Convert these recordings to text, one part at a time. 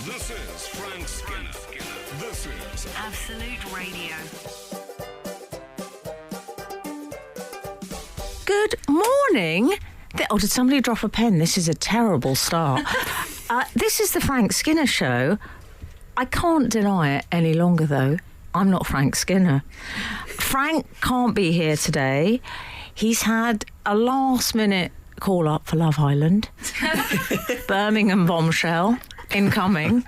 This is Frank Skinner. This is Absolute Radio. Good morning. Did somebody drop a pen? This is a terrible start. This is the Frank Skinner Show. I can't deny it any longer, though. I'm not Frank Skinner. Frank can't be here today. He's had a last-minute call-up for Love Island. Birmingham bombshell incoming.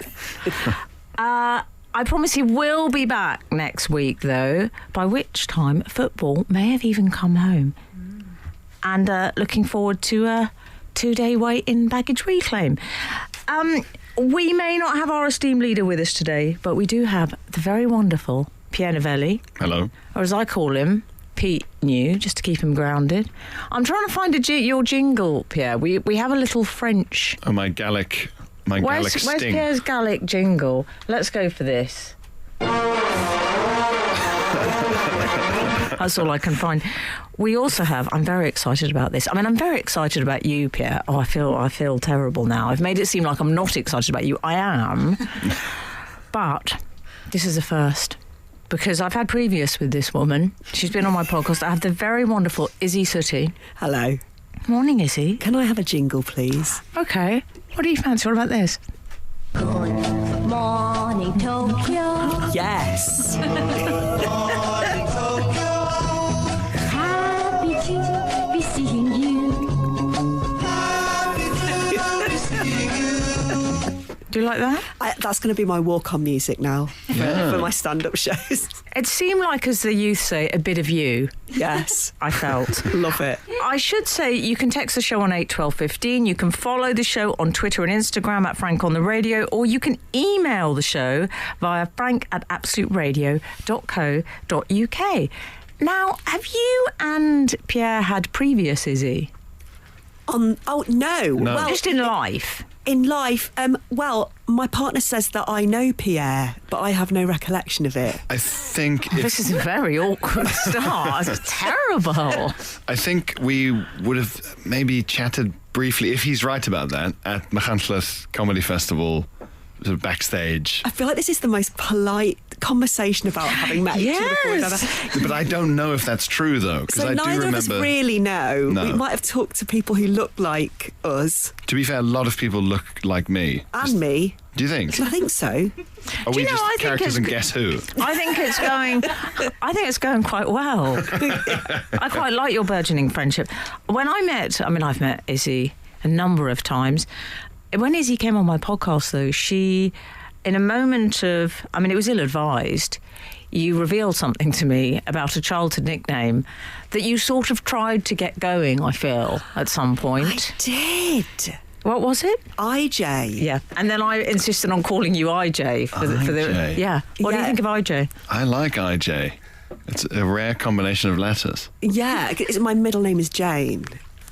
I promise he will be back next week, though, by which time football may have even come home. And looking forward to a 2-day wait in baggage reclaim. We may not have our esteemed leader with us today, but we do have the very wonderful Pierre Novellie. Hello. Or as I call him, Pete New, just to keep him grounded. I'm trying to find your jingle, Pierre. We have a little French. Oh, my Gallic sting. Where's Pierre's Gallic jingle? Let's go for this. That's all I can find. We also have, I'm very excited about this. I mean, I'm very excited about you, Pierre. Oh, I feel terrible now. I've made it seem like I'm not excited about you. I am. But this is a first. Because I've had previous with this woman. She's been on my podcast. I have the very wonderful Izzy Suttie. Hello. Morning, Izzy. Can I have a jingle, please? Okay. What do you fancy? What about this? Good morning, Tokyo. Yes. Happy to be seeing you. Do you like that? That's going to be my walk-on music now for my stand-up shows. It seemed like, as the youth say, a bit of you. Yes. I felt. Love it. I should say you can text the show on 81215. You can follow the show on Twitter and Instagram at Frank on the Radio, or you can email the show via frank@absoluteradio.co.uk. Now, have you and Pierre had previous, Izzy? No. Well, Just in life. in life, well, my partner says that I know Pierre, but I have no recollection of it. I think This is a very awkward start. It's terrible. I think we would have maybe chatted briefly, if he's right about that, at Machantlas Comedy Festival, sort of backstage. I feel like this is the most polite conversation about having met each other before we've ever. But I don't know if that's true, though, because So I do neither remember. of us really know. No. We might have talked to people who look like us. To be fair, a lot of people look like me. And me. Do you think? I think so. Are we you know, just I think characters it's in Guess Who? I think it's going quite well. I quite like your burgeoning friendship. I've met Izzy a number of times. When Izzy came on my podcast, though, she, in a moment of, it was ill-advised, you revealed something to me about a childhood nickname that you sort of tried to get going, I feel, at some point. I did. What was it? IJ. Yeah. And then I insisted on calling you IJ. For the IJ. Yeah. What do you Yeah. think of IJ? I like IJ. It's a rare combination of letters. Yeah, my middle name is Jane.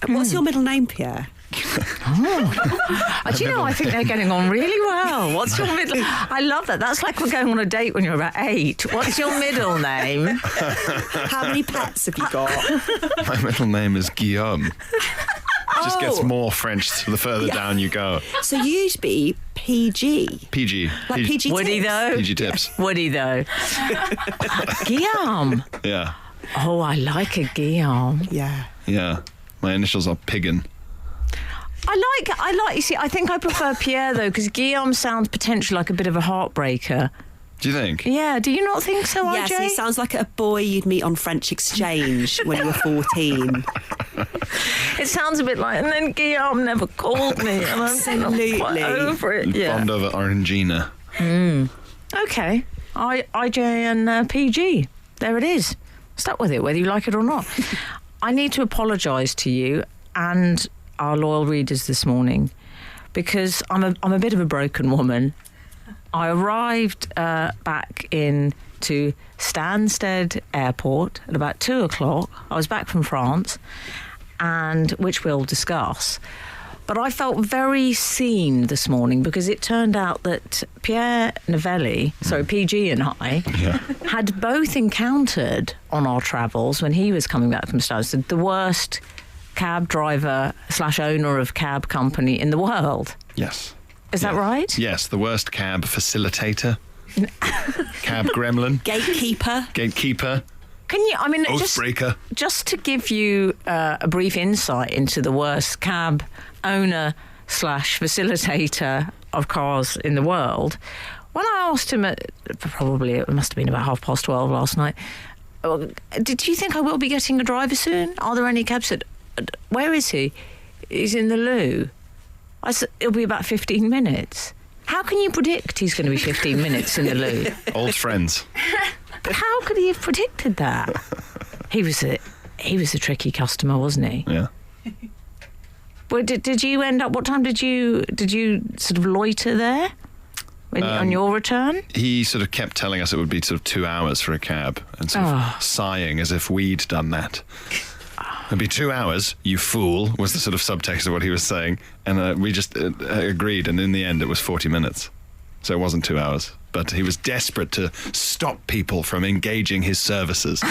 What's your middle name, Pierre? Do you know, I think they're getting on really well. What's your middle? I love that. That's like we're going on a date when you're about 8. What's your middle name? How many pets have you got? My middle name is Guillaume. It just gets more French the further down you go. So you used to be PG. PG. Like PG Would he tips. though? PG tips. Would he though? Guillaume. Yeah. Oh, I like a Guillaume. Yeah. Yeah. My initials are Piggin. I like. You see, I think I prefer Pierre though, because Guillaume sounds potentially like a bit of a heartbreaker. Do you think? Yeah. Do you not think so, Yes, IJ? he sounds like a boy you'd meet on French exchange when you were 14. It sounds a bit like, and then Guillaume never called me, and I'm Absolutely. quite over it. Yeah. Bond over Orangina. Okay. IJ and PG. There it is. Stuck with it, whether you like it or not. I need to apologise to you and our loyal readers this morning, because I'm a bit of a broken woman. I arrived back into Stansted Airport at about 2:00. I was back from France, and which we'll discuss. But I felt very seen this morning because it turned out that Pierre Novellie, PG and I, had both encountered on our travels when he was coming back from Stansted the worst cab driver / owner of cab company in the world. Yes. Is that right? Yes, the worst cab facilitator. Cab gremlin. Gatekeeper. Can you? I mean, Oathbreaker. just to give you a brief insight into the worst cab owner / facilitator of cars in the world. When I asked him at probably it must have been about 12:30 last night. Did you think I will be getting a driver soon? Are there any cabs? Where is he? He's in the loo. I said it'll be about 15 minutes. How can you predict he's going to be 15 minutes in the loo? Old friends. But how could he have predicted that? He was a tricky customer, wasn't he? Yeah. Well, did you end up? What time did you sort of loiter there on your return? He sort of kept telling us it would be sort of 2 hours for a cab, and sort of sighing as if we'd done that. It'd be 2 hours, you fool, was the sort of subtext of what he was saying. And we just agreed, and in the end it was 40 minutes. So it wasn't 2 hours. But he was desperate to stop people from engaging his services.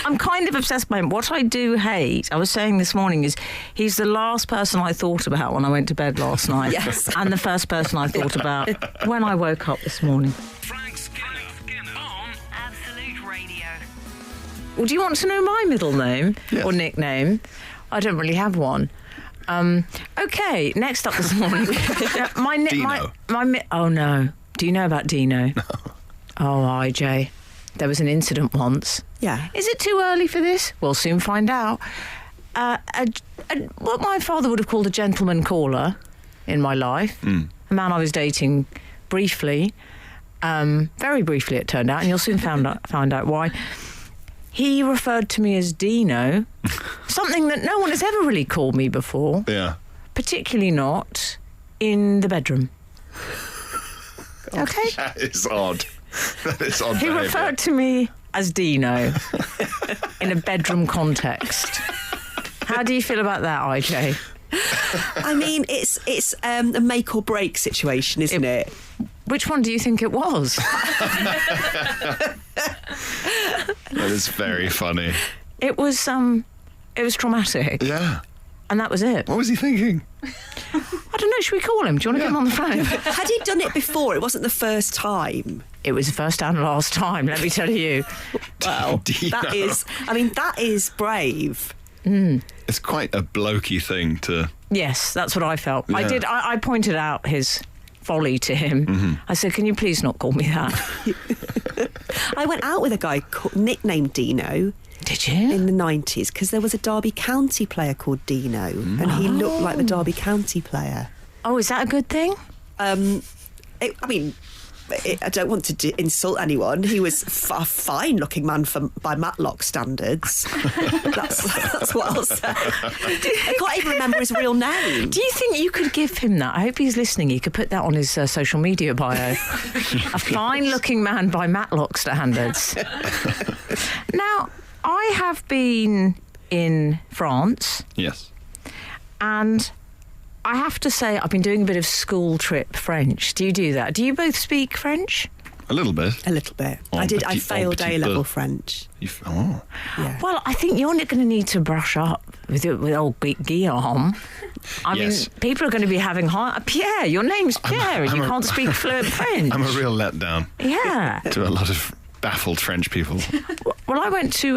I'm kind of obsessed by him. What I do hate, I was saying this morning, is he's the last person I thought about when I went to bed last night. Yes. And the first person I thought about when I woke up this morning. Frank Skinner on Absolute Radio. Well, do you want to know my middle name or nickname? I don't really have one. Okay, next up this morning. Dino. Oh, no. Do you know about Dino? No. Oh, IJ. There was an incident once. Yeah. Is it too early for this? We'll soon find out. What my father would have called a gentleman caller in my life, a man I was dating briefly, very briefly it turned out, and you'll soon find out why. He referred to me as Dino, something that no one has ever really called me before. Yeah. Particularly not in the bedroom. Okay? That is odd. That is odd He behaviour. referred to me as Dino in a bedroom context. How do you feel about that, IJ? I mean, it's a make or break situation, isn't it? Which one do you think it was? That is very funny. It was traumatic. Yeah. And that was it. What was he thinking? I don't know, should we call him? Do you want to get him on the phone? Had he done it before? It wasn't the first time. It was the first and last time, let me tell you. Well, Dino. that is brave. It's quite a blokey thing to... Yes, that's what I felt. Yeah. I pointed out his folly to him. I said, can you please not call me that? I went out with a guy nicknamed Dino Did you? in the 90s because there was a Derby County player called Dino and he looked like the Derby County player. Oh, is that a good thing? I don't want to insult anyone. He was a fine-looking man by Matlock standards. That's what I'll say. I can't even remember his real name. Do you think you could give him that? I hope he's listening. He could put that on his social media bio. A fine-looking man by Matlock standards. Now, I have been in France, Yes. and I have to say I've been doing a bit of school trip French. Do you do that? Do you both speak French? A little bit. A little bit. Oh, I failed petit A-level peu. French. Oh. Yeah. Well, I think you're going to need to brush up with old Guillaume. I Yes. mean, people are going to be having Pierre, your name's Pierre, and you can't speak fluent French. I'm a real letdown Yeah. to a lot of baffled French people. Well, I went to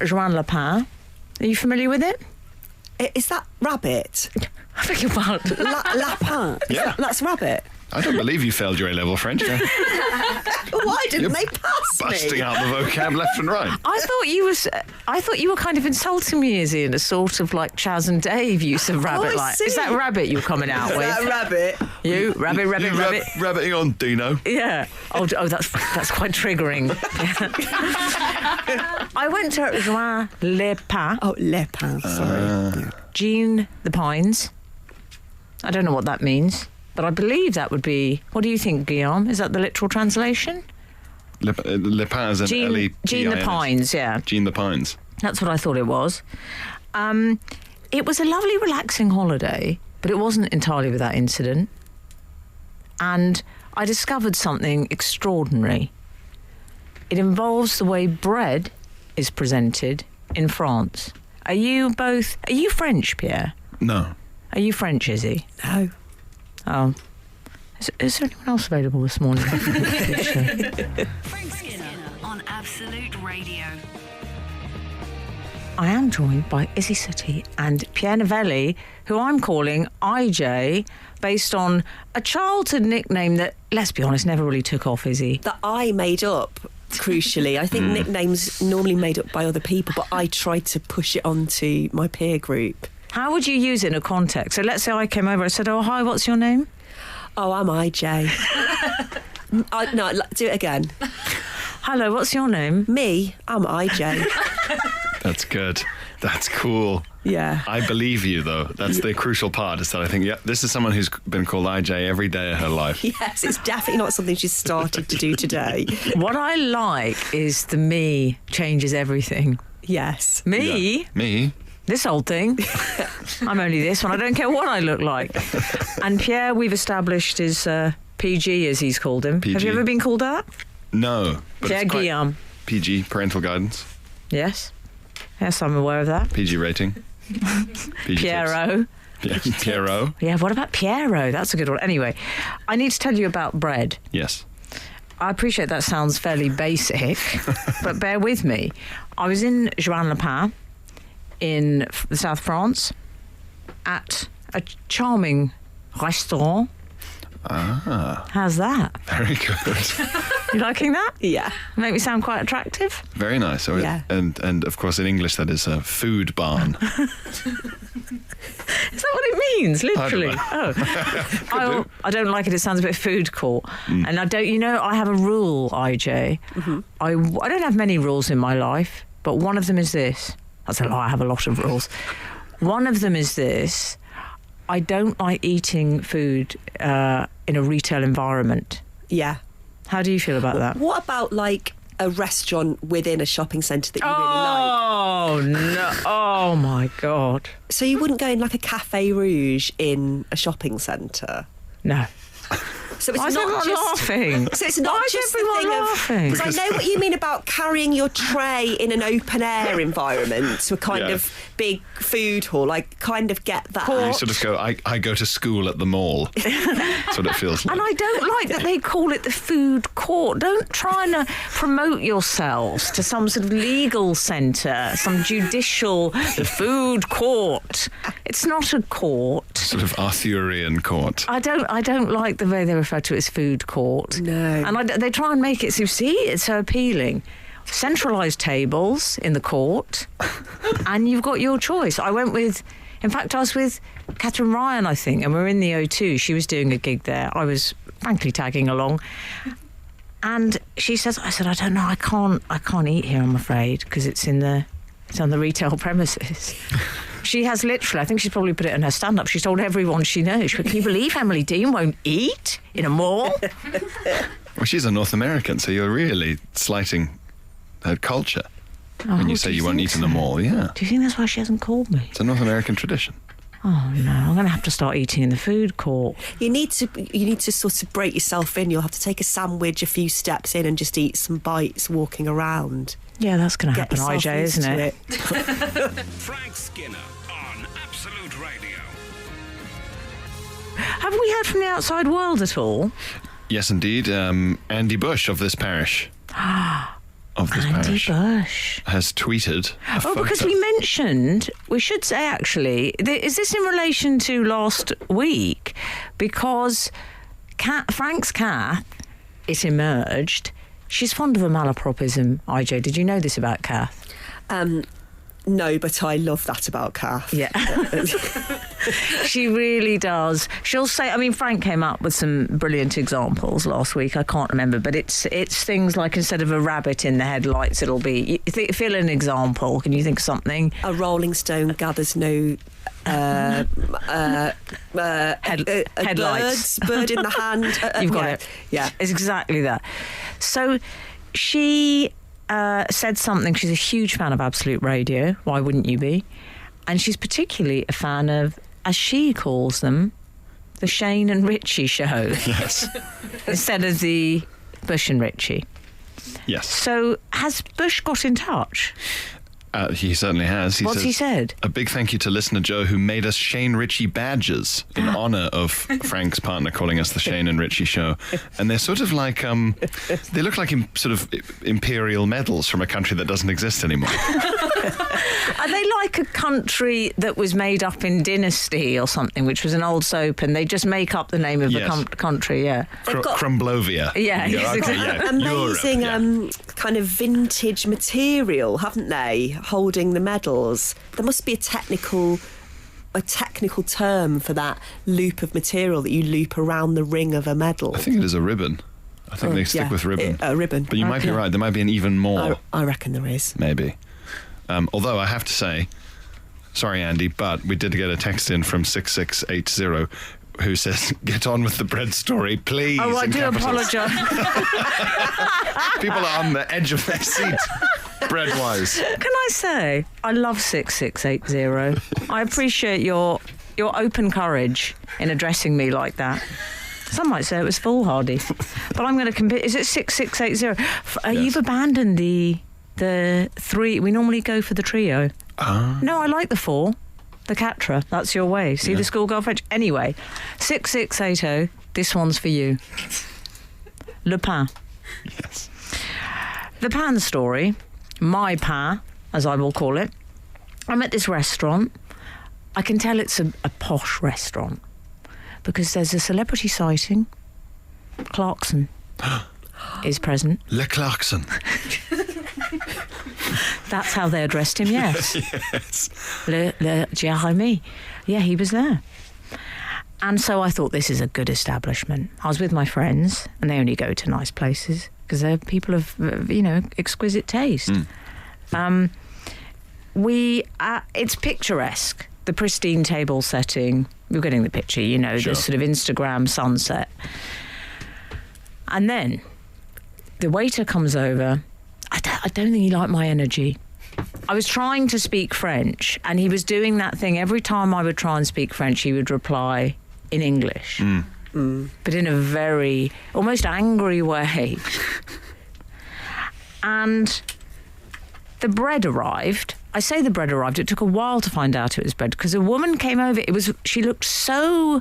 Joan Lapin. Are you familiar with it? Is that rabbit? I beg your pardon. Lapin? Yeah. That's rabbit. I don't believe you failed your A-level French. You're Why didn't they pass me? busting out the vocab left and right. I thought you were kind of insulting me, Izzy, in a sort of like Chaz and Dave use of rabbit. I Like, see. is that rabbit you're coming out Is with? that rabbit? You rabbit. Rabbiting on, Dino. Yeah. Oh, that's quite triggering. I went to Joan Lapin. Oh, Lapin, sorry. Jean the Pines. I don't know what that means, but I believe that would be. What do you think, Guillaume? Is that the literal translation? Le Pen is an Jean the Pines, yeah. Jean the Pines. That's what I thought it was. It was a lovely, relaxing holiday, but it wasn't entirely without incident. And I discovered something extraordinary. It involves the way bread is presented in France. Are you French, Pierre? No. Are you French, Izzy? No. Oh. Is there anyone else available this morning? Frank Skinner on Absolute Radio. I am joined by Izzy Suttie and Pierre Novellie, who I'm calling IJ, based on a childhood nickname that, let's be honest, never really took off, Izzy. That I made up, crucially. I think nicknames normally made up by other people, but I tried to push it onto my peer group. How would you use it in a context? So let's say I came over and said, oh, hi, what's your name? Oh, I'm IJ. No, do it again. Hello, what's your name? Me, I'm IJ. That's good. That's cool. Yeah. I believe you, though. That's the crucial part, is that I think, yeah, this is someone who's been called IJ every day of her life. Yes, it's definitely not something she's started to do today. What I like is the me changes everything. Yes. Me? Yeah. Me? This old thing. I'm only this one. I don't care what I look like. And Pierre, we've established, is PG, as he's called him. PG. Have you ever been called that? No. But Pierre it's quite Guillaume. PG, parental guidance. Yes. Yes, I'm aware of that. PG rating. PG Pierrot. tips. Yeah, Pierrot. Yeah, what about Pierrot? That's a good one. Anyway, I need to tell you about bread. Yes. I appreciate that sounds fairly basic, but bear with me. I was in Juan-le-Pin in the south of France at a charming restaurant. Ah, How's that? very good. You liking that? Yeah. Make me sound quite attractive? Very nice. So Yeah. And of course in English that is a food barn. Is that what it means? Literally? I I don't like it. It sounds a bit food court. And I don't, I have a rule, IJ. I don't have many rules in my life, but one of them is this. That's a lie. I have a lot of rules. One of them is this. I don't like eating food in a retail environment. Yeah. How do you feel about that? What about like a restaurant within a shopping centre that you really like? Oh, no. Oh, my God. So you wouldn't go in like a Café Rouge in a shopping centre? No. So it's Why is not everyone just laughing? So it's Why not is just the everyone thing laughing? of because I know what you mean about carrying your tray in an open air environment to a kind Yeah. of big food hall. I kind of get that. You sort of go, I go to school at the mall. That's what it feels like. And I don't like that they call it the food court. Don't try and promote yourselves to some sort of legal centre, some judicial the food court. It's not a court. Sort of Arthurian court. I don't like the way they refer to it as food court. No. And they try and make it, so see, it's so appealing. Centralised tables in the court, and you've got your choice. I was with Catherine Ryan, I think, and we were in the O2. She was doing a gig there. I was frankly tagging along. And I said, I don't know, I can't eat here, I'm afraid, because it's on the retail premises. She has literally, I think she's probably put it in her stand-up, she's told everyone she knows. She went, can you believe Emily Dean won't eat in a mall? Well, she's a North American, so you're really slighting her culture when you say you won't eat in the mall. Yeah. Do you think that's why she hasn't called me? It's a North American tradition. Oh, no, I'm going to have to start eating in the food court. You need to sort of break yourself in. You'll have to take a sandwich a few steps in and just eat some bites walking around. Yeah, that's going to Get happen, yourself IJ, isn't into it? Frank Skinner on Absolute Radio. Have we heard from the outside world at all? Yes, indeed. Andy Bush of this parish. Andy Bush. Has tweeted a photo. Because we should say actually, is this in relation to last week? Because Frank's Kath, it emerged, she's fond of a malapropism, IJ. Did you know this about Kath? No, but I love that about Kath. Yeah. She really does. She'll say, Frank came up with some brilliant examples last week. I can't remember, but it's things like instead of a rabbit in the headlights, it'll be, feel an example. Can you think of something? A rolling stone gathers no headlights. Bird in the hand. You've got it. Yeah. It's exactly that. So she said something. She's a huge fan of Absolute Radio. Why wouldn't you be? And she's particularly a fan of, as she calls them, the Shane and Richie show. Yes. Instead of the Bush and Richie. Yes. So has Bush got in touch? He certainly has. What's says, he said? A big thank you to listener Joe, who made us Shane Ritchie badges in honour of Frank's partner calling us the Shane and Ritchie Show. And they're sort of like, they look like sort of imperial medals from a country that doesn't exist anymore. Are they like a country that was made up in Dynasty or something, which was an old soap, and they just make up the name of a country? Yeah, Crumblovia. Yeah, amazing Europe, kind of vintage material, haven't they? Holding the medals. There must be a technical term for that loop of material that you loop around the ring of a medal. I think it is a ribbon. I think they stick with ribbon. A ribbon. But you might be right. There might be an even more. I reckon there is. Maybe. Although I have to say, sorry, Andy, but we did get a text in from 6680 who says, get on with the bread story, please. Oh, I do apologise. People are on the edge of their seat, bread-wise. Can I say, I love 6680. I appreciate your open courage in addressing me like that. Some might say it was foolhardy. But I'm going to compare. Is it 6680? Yes. You've abandoned the three. We normally go for the trio. No, I like the four. The Catra. That's your way. See the schoolgirl French? Anyway, 6680. This one's for you. Le pain. Yes. The pain story. My pain, as I will call it. I'm at this restaurant. I can tell it's a posh restaurant because there's a celebrity sighting. Clarkson is present. Le Clarkson. That's how they addressed him, yes. Yes. Le Jérémy. Yeah, he was there. And so I thought, this is a good establishment. I was with my friends, and they only go to nice places because they're people of, exquisite taste. It's picturesque. The pristine table setting. You're getting the picture, Sure. the sort of Instagram sunset. And then the waiter comes over. I don't think he liked my energy. I was trying to speak French, and he was doing that thing. Every time I would try and speak French, he would reply in English, but in a very, almost angry way. And the bread arrived. I say the bread arrived. It took a while to find out it was bread because a woman came over. She looked so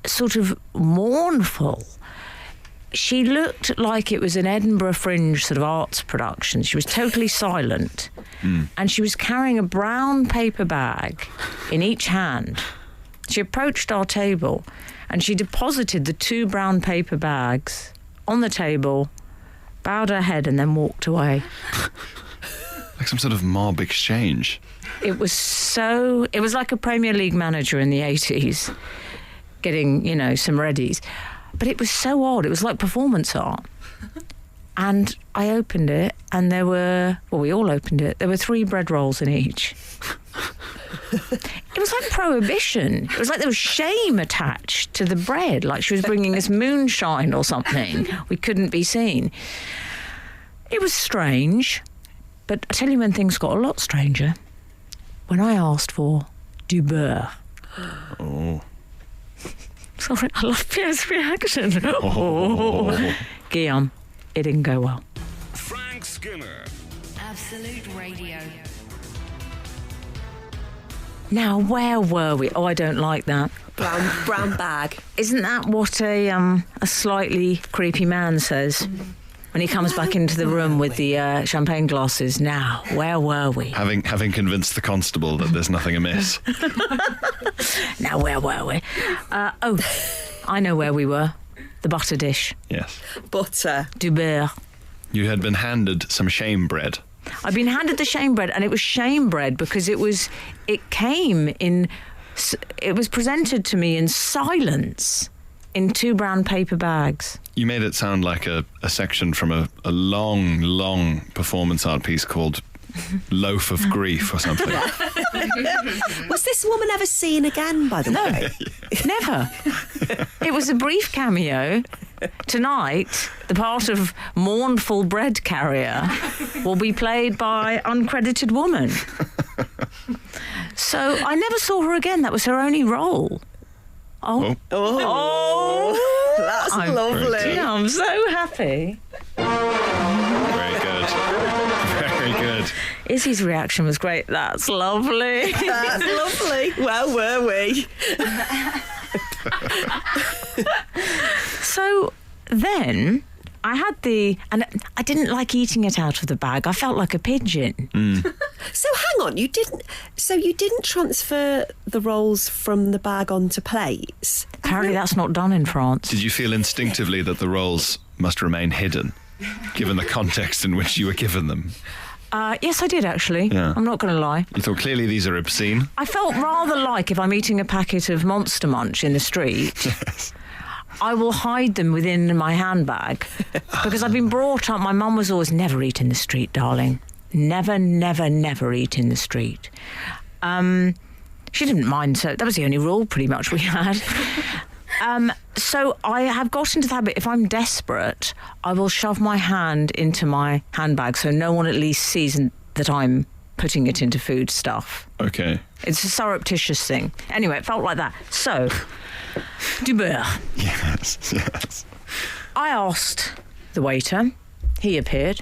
sort of mournful. She looked like it was an Edinburgh Fringe sort of arts production. She was totally silent. And she was carrying a brown paper bag in each hand. She approached our table and she deposited the two brown paper bags on the table, bowed her head and then walked away. Like some sort of mob exchange. It was like a Premier League manager in the 80s getting, some readies. But it was so odd. It was like performance art. And I opened it, and we all opened it. There were 3 bread rolls in each. It was like prohibition. It was like there was shame attached to the bread, like she was bringing us moonshine or something. We couldn't be seen. It was strange. But I tell you when things got a lot stranger. When I asked for du beurre. Oh. Sorry, I love Pierre's reaction. Oh. Guillaume, it didn't go well. Frank Skinner. Absolute Radio. Now, where were we? Oh, I don't like that. Brown bag. Isn't that what a slightly creepy man says when he comes back into the room with the champagne glasses? Now, where were we? Having convinced the constable that there's nothing amiss. Now, where were we? I know where we were. The butter dish. Yes. Butter. Du beurre. You had been handed some shame bread. I've been handed the shame bread, and it was shame bread because it was presented to me in silence in 2 brown paper bags. You made it sound like a section from a long, long performance art piece called Loaf of Grief or something. Was this woman ever seen again, by the way? Never. It was a brief cameo. Tonight, the part of mournful bread carrier will be played by uncredited woman. So I never saw her again. That was her only role. Oh. That's I'm lovely. Yeah, I'm so happy. Very good. Very good. Izzy's reaction was great. That's lovely. That's lovely. Well, were we? So then I had and I didn't like eating it out of the bag. I felt like a pigeon. So hang on, you didn't transfer the rolls from the bag onto plates? Apparently that's not done in France. Did you feel instinctively that the rolls must remain hidden, given the context in which you were given them? Yes, I did actually. Yeah. I'm not going to lie. You thought clearly these are obscene? I felt rather like if I'm eating a packet of Monster Munch in the street, Yes. I will hide them within my handbag because I've been brought up. My mum was always never eat in the street, darling. Never, never, never eat in the street. She didn't mind, so that was the only rule pretty much we had. So I have got into the habit, if I'm desperate, I will shove my hand into my handbag so no one at least sees that I'm putting it into food stuff. Okay. It's a surreptitious thing. Anyway, it felt like that. So, du beurre. Yes. I asked the waiter. He appeared.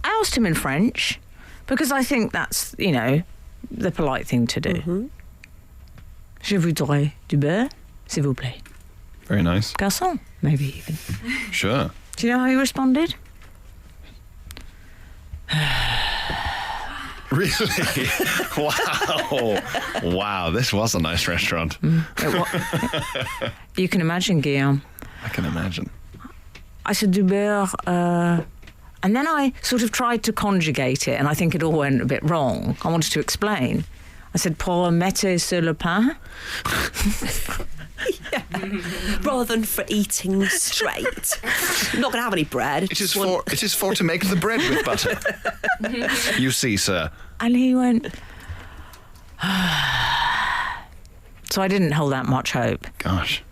I asked him in French because I think that's, the polite thing to do. Mm-hmm. Je voudrais du beurre, s'il vous plaît. Very nice. Garçon, maybe even. Sure. Do you know how he responded? Really? Wow, this was a nice restaurant. You can imagine, Guillaume. I can imagine. I said du beurre, and then I sort of tried to conjugate it, and I think it all went a bit wrong. I wanted to explain. I said, pour mettre sur le pain. Rather than for eating straight. I'm not going to have any bread. It is for to make the bread with butter. You see, sir. And he went... So I didn't hold out much hope. Gosh.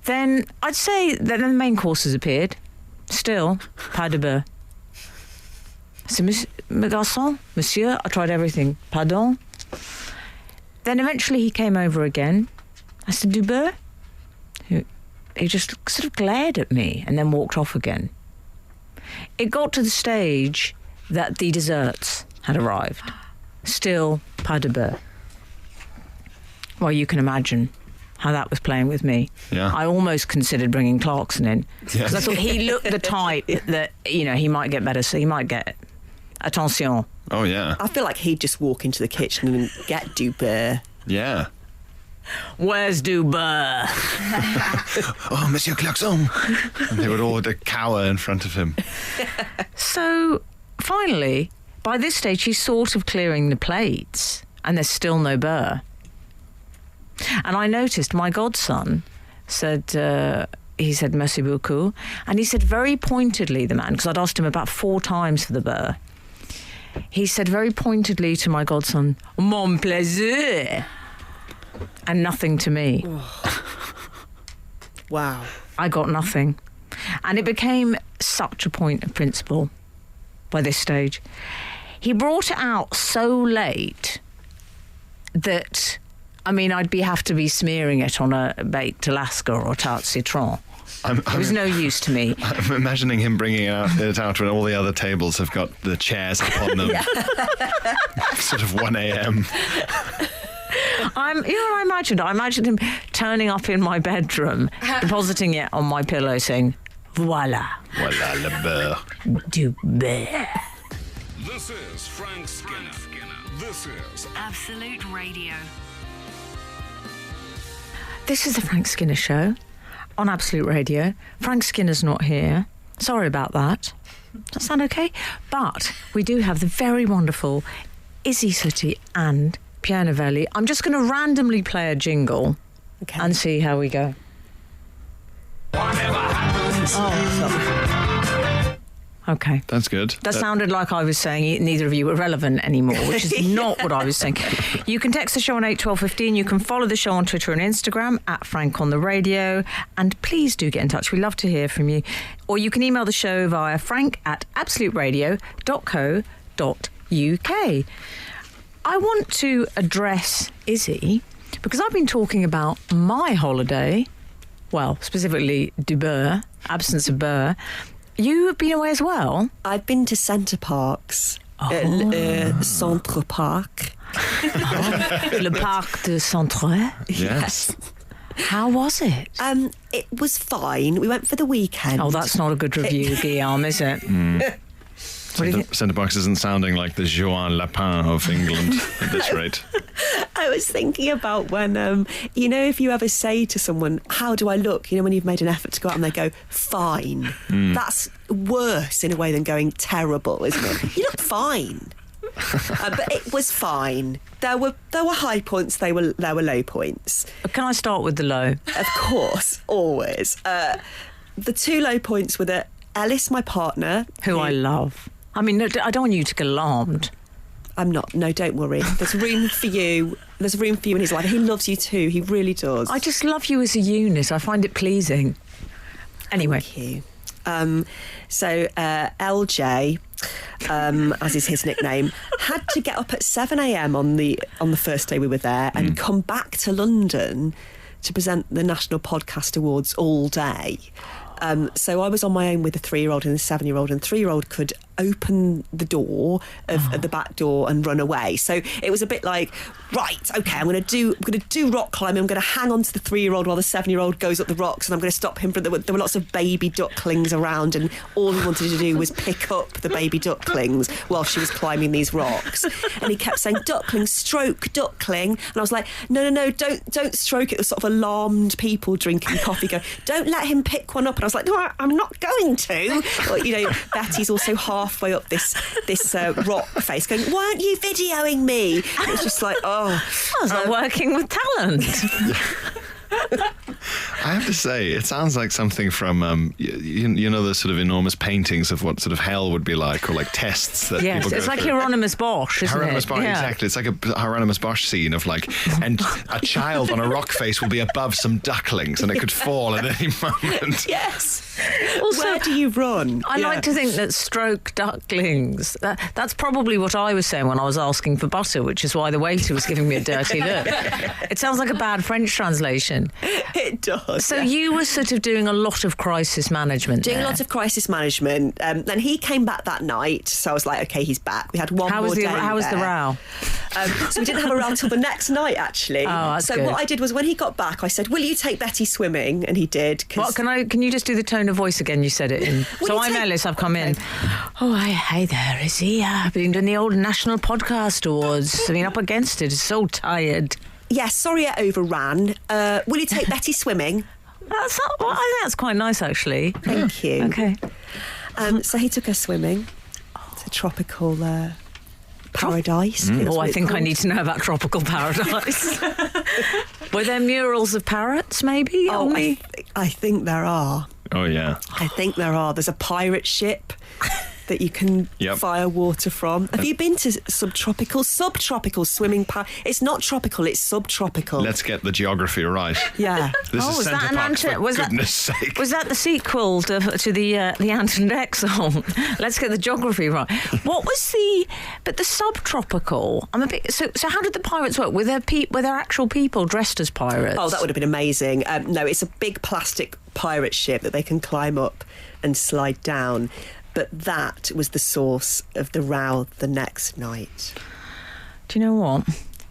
Then I'd say that the main courses appeared. Still, pas de beurre. So, monsieur, I tried everything. Pardon? Then eventually he came over again. I said, du beurre? He just sort of glared at me and then walked off again. It got to the stage that the desserts had arrived. Still, pas de beurre. Well, you can imagine how that was playing with me. Yeah. I almost considered bringing Clarkson in. Because I thought he looked the type that, he might get better, so he might get attention. Oh, yeah. I feel like he'd just walk into the kitchen and get du beurre. Yeah. Where's du beurre? Oh, Monsieur Clarkson. And they would all cower in front of him. So, finally, by this stage, he's sort of clearing the plates, and there's still no beurre. And I noticed my godson said, he said, merci beaucoup. And he said very pointedly, the man, because I'd asked him about 4 times for the beurre. He said very pointedly to my godson, mon plaisir. And nothing to me. Wow. I got nothing. And it became such a point of principle by this stage. He brought it out so late that, I'd have to be smearing it on a baked Alaska or tarte citron. It was no use to me. I'm imagining him bringing it out when all the other tables have got the chairs up on them. Sort of 1 a.m. I imagined? I imagined him turning up in my bedroom, depositing it on my pillow, saying, voila. Voilà le beurre. Du beurre. This is Frank Skinner. This is Absolute Radio. This is the Frank Skinner Show on Absolute Radio. Frank Skinner's not here. Sorry about that. Does that sound okay? But we do have the very wonderful Izzy Suttie and Pierre Novellie. I'm just going to randomly play a jingle and see how we go. Okay. That's good. That sounded like I was saying neither of you were relevant anymore, which is not what I was saying. You can text the show on 81215. You can follow the show on Twitter and Instagram at Frank on the Radio. And please do get in touch. We love to hear from you. Or you can email the show via frank@absoluteradio.co.uk. I want to address Izzy because I've been talking about my holiday, well, specifically du beurre, absence of beurre, You have been away as well? I've been to Centre Parks. Centre Park. Le Parc de Centre. Yes. How was it? It was fine. We went for the weekend. Oh, that's not a good review, Guillaume, is it? What do you think? Centre Parks isn't sounding like the Joan Lapin of England at this rate. I was thinking about when, if you ever say to someone, how do I look? When you've made an effort to go out and they go, fine. That's worse in a way than going terrible, isn't it? You look fine. But it was fine. There were high points, there were low points. Can I start with the low? Of course, always. The two low points were that Ellis, my partner... Who I love. I mean, no, I don't want you to get alarmed. I'm not. No, don't worry. There's room for you. There's room for you in his life. He loves you too. He really does. I just love you as a unit. I find it pleasing. Anyway. Thank you. So LJ, as is his nickname, had to get up at 7 a.m. on the first day we were there and come back to London to present the National Podcast Awards all day. So I was on my own with a 3-year-old and a 7-year-old, and 3-year-old could open the door of the back door and run away. So it was a bit like, right, okay, I'm going to do rock climbing. I'm going to hang on to the 3-year-old while the 7-year-old goes up the rocks, and I'm going to stop him. There were lots of baby ducklings around, and all he wanted to do was pick up the baby ducklings while she was climbing these rocks. And he kept saying, duckling, stroke, duckling. And I was like, no, don't stroke it. There was sort of alarmed people drinking coffee going, don't let him pick one up. And I was like, no, I'm not going to. But, Betty's also halfway up this rock face going, why aren't you videoing me? And it was just like, oh. I was like working with talent. I have to say, it sounds like something from, the sort of enormous paintings of what sort of hell would be like, or like tests that people go it's like through. Hieronymus Bosch, isn't Hieronymus it? Bosch, exactly. It's like a Hieronymus Bosch scene of like, and a child on a rock face will be above some ducklings and it could fall at any moment. Yes. Also, where do you run? I like to think that stroke ducklings, that's probably what I was saying when I was asking for butter, which is why the waiter was giving me a dirty look. It sounds like a bad French translation. It does. So you were sort of doing a lot of crisis management. Doing a lot of crisis management. Then he came back that night, so I was like, okay, he's back. We had one more day. How was the row? So we didn't have a row till the next night, actually. Oh, that's so good. what I did was, when he got back, I said, will you take Betty swimming? And he did. What, can you just do the tone of voice again? You said it in. So I'm Ellis, I've come in. Oh, hi there, Izzy. I've been doing the old National Podcast Awards. I've been up against it. So tired. Yes, sorry it overran. Will you take Betty swimming? I think that's quite nice, actually. Thank you. Okay. So he took her swimming. It's a tropical paradise. I think I need to know about tropical paradise. Were there murals of parrots, maybe? Oh, I think there are. Oh, yeah. I think there are. There's a pirate ship that you can fire water from. Have you been to subtropical swimming park? It's not tropical, it's subtropical. Let's get the geography right. Yeah. This is Centre Parks, for goodness sake. Was that the sequel to the Ant and Dec song? Let's get the geography right. What was the subtropical? I'm a bit. So how did the pirates work? Were there actual people dressed as pirates? Oh, that would have been amazing. No, it's a big plastic pirate ship that they can climb up and slide down. But that was the source of the row the next night. Do you know what?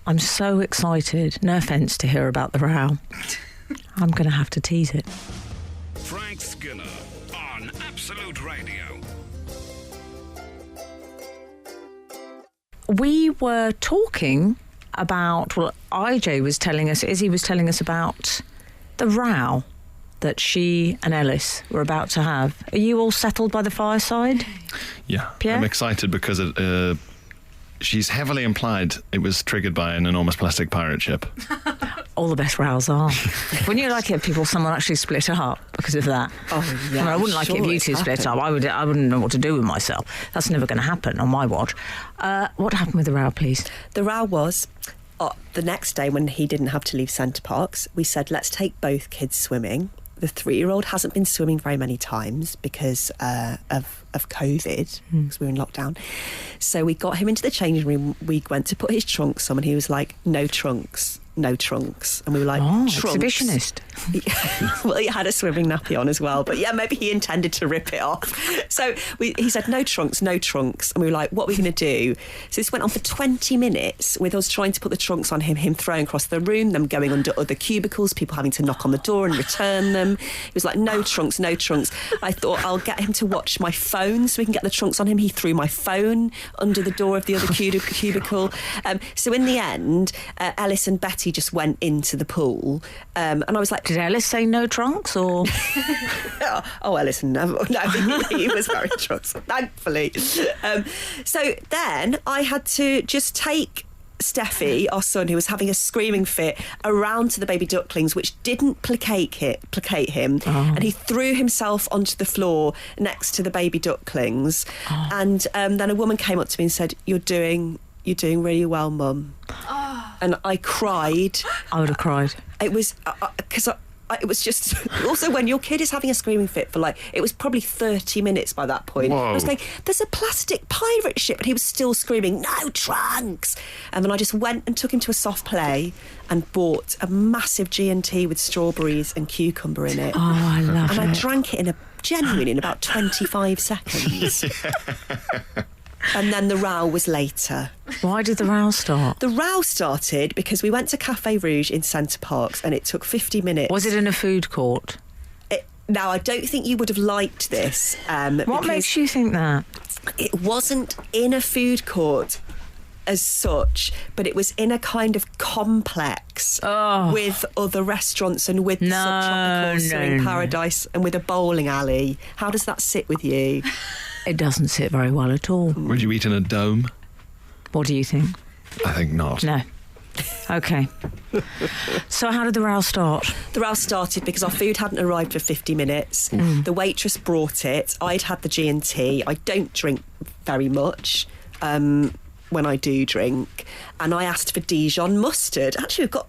I'm so excited. No offence to hear about the row. I'm going to have to tease it. Frank Skinner on Absolute Radio. We were talking about, Izzy was telling us about the row that she and Ellis were about to have. Are you all settled by the fireside? Yeah. Pierre? I'm excited because she's heavily implied it was triggered by an enormous plastic pirate ship. All the best rows are. Wouldn't you like it if someone actually split up because of that? Oh, yeah. I wouldn't like it if you two split up. I wouldn't know what to do with myself. That's never going to happen on my watch. What happened with the row, please? The row was... the next day, when he didn't have to leave Centre Parks, we said, let's take both kids swimming. The 3-year-old hasn't been swimming very many times because of COVID, because we were in lockdown. So we got him into the changing room. We went to put his trunks on and he was like, no trunks. no trunks. And we were like, Oh, trunks? exhibitionist. Well, he had a swimming nappy on as well, but yeah, maybe he intended to rip it off. So he said, no trunks, no trunks. And we were like, what are we going to do? So this went on for 20 minutes with us trying to put the trunks on him throwing across the room, them going under other cubicles, people having to knock on the door and return them. He was like, no trunks, no trunks. I thought, I'll get him to watch my phone so we can get the trunks on him. He threw my phone under the door of the other cubicle. So in the end, Ellis and Betty just went into the pool, and I was like, Did Ellis say no trunks or? oh, Ellis, no, he was very drunk, thankfully. So then I had to just take Steffi, our son, who was having a screaming fit, around to the baby ducklings, which didn't placate him. And he threw himself onto the floor next to the baby ducklings. And then a woman came up to me and said, You're doing really well, Mum. And I cried. I would have cried. It was because it was just also when your kid is having a screaming fit for it was probably 30 minutes by that point. Whoa. I was going, there's a plastic pirate ship, and he was still screaming, no trunks. And then I just went and took him to a soft play and bought a massive G&T with strawberries and cucumber in it. Oh, I love it. And I drank it in about 25 seconds. And then the row was later. Why did the row start? The row started because we went to Café Rouge in Centre Parks, and it took 50 minutes. Was it in a food court? Now, I don't think you would have liked this. What makes you think that? It wasn't in a food court as such, but it was in a kind of complex with other restaurants and with Subtropical Serene Paradise and with a bowling alley. How does that sit with you? It doesn't sit very well at all. Would you eat in a dome? What do you think? I think not. No. Okay. So how did the row start? The row started because our food hadn't arrived for 50 minutes. The waitress brought it. I'd had the G&T. I don't drink very much when I do drink. And I asked for Dijon mustard. Actually, we've got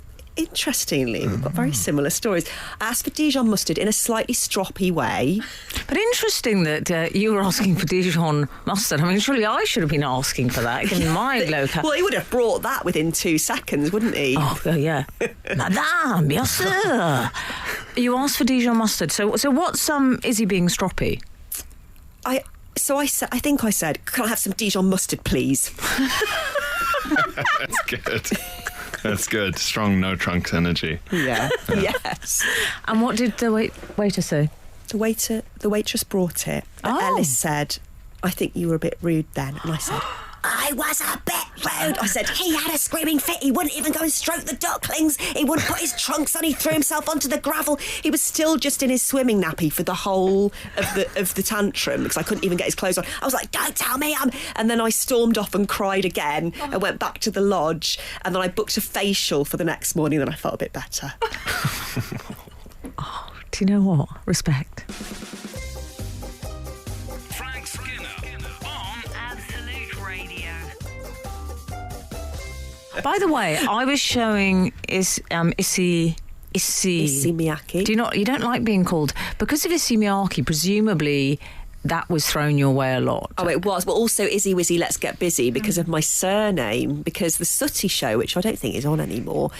very similar stories. I asked for Dijon mustard in a slightly stroppy way. But interesting that you were asking for Dijon mustard. I mean, surely I should have been asking for that, given my local... Well, he would have brought that within 2 seconds, wouldn't he? Oh, yeah. Madame, bien sûr. You asked for Dijon mustard. So what's is he being stroppy? I think I said, can I have some Dijon mustard, please? That's good. That's good. Strong no trunks energy. Yeah. Yes. And what did the waiter say? The waitress brought it. Ellis said, I think you were a bit rude then. And I said, I was a bit rude. I said, he had a screaming fit. He wouldn't even go and stroke the ducklings. He wouldn't put his trunks on. He threw himself onto the gravel. He was still just in his swimming nappy for the whole of the tantrum because I couldn't even get his clothes on. I was like, don't tell me. And then I stormed off and cried again and went back to the lodge. And then I booked a facial for the next morning. And I felt a bit better. Oh, do you know what? Respect. Frank Skinner on Absolute Radio. By the way, I was showing Issey Miyake. You don't like being called because of Issey Miyake, presumably that was thrown your way a lot. Oh, it was. But also Izzy Wizzy Let's Get Busy because of my surname, because the Suttie show, which I don't think is on anymore,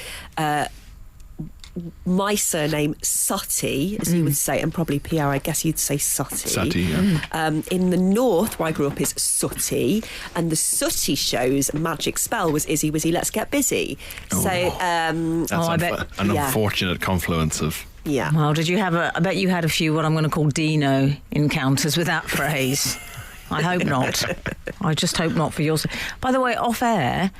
my surname, Suttie, as you would say, and probably Pierre, I guess you'd say Suttie. Suttie, yeah. In the north, where I grew up, is Suttie, and the Suttie show's magic spell was Izzy Wizzy Let's Get Busy. So, That's an unfortunate confluence of... Yeah. Well, I bet you had a few what I'm going to call Dino encounters with that phrase. I hope not. I just hope not for yours. By the way, off air,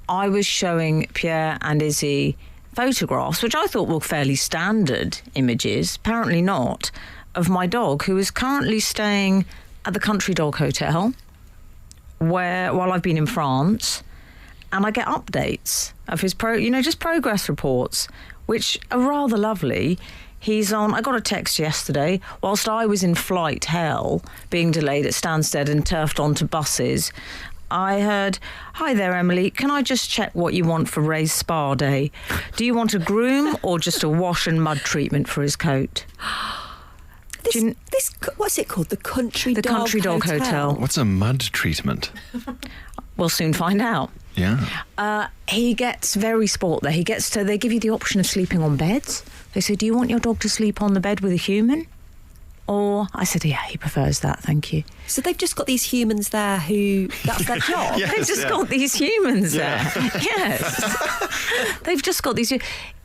I was showing Pierre and Izzy photographs, which I thought were fairly standard images, apparently not, of my dog, who is currently staying at the Country Dog Hotel while I've been in France, and I get updates of his just progress reports, which are rather lovely. I got a text yesterday whilst I was in flight hell, being delayed at Stansted and turfed onto buses. I heard, hi there, Emily. Can I just check what you want for Ray's spa day? Do you want a groom or just a wash and mud treatment for his coat? What's it called? The Country Dog Hotel. Hotel. What's a mud treatment? We'll soon find out. Yeah. He gets very sport there. They give you the option of sleeping on beds. They say, do you want your dog to sleep on the bed with a human? Or I said, yeah, he prefers that, thank you. So they've just got these humans there who, that's their job? Yes, They've just got these humans there. Yes. They've just got these.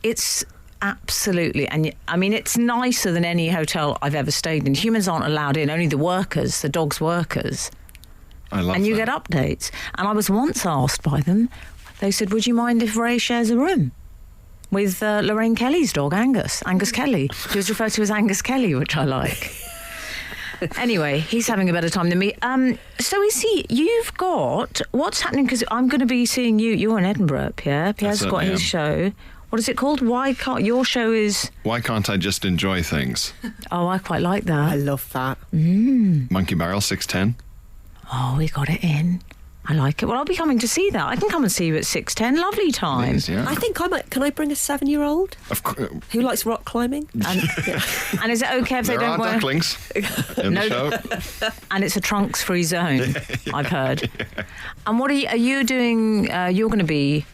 It's absolutely, and I mean, it's nicer than any hotel I've ever stayed in. Humans aren't allowed in, only the workers, the dog's workers. I love And you that. get updates. And I was once asked by them, they said, would you mind if Ray shares a room with Lorraine Kelly's dog, Angus Kelly. He was referred to as Angus Kelly, which I like. Anyway, he's having a better time than me. So is he? You've got what's happening? Because I'm going to be seeing you. You're in Edinburgh, Pierre. Pierre's got his show. What is it called? Why can't your show is? Why can't I just enjoy things? Oh, I quite like I that. love that. Monkey Barrel 6:10. Oh, we got it in. I like it. Well, I'll be coming to see that. I can come and see you at 6:10. Lovely time. Please, yeah. I think I might. Can I bring a 7-year-old Of course. who likes rock climbing? And is it okay if they There don't are wear? ducklings in the show. And it's a trunks-free zone. I've heard. And what are you doing? You're going to be.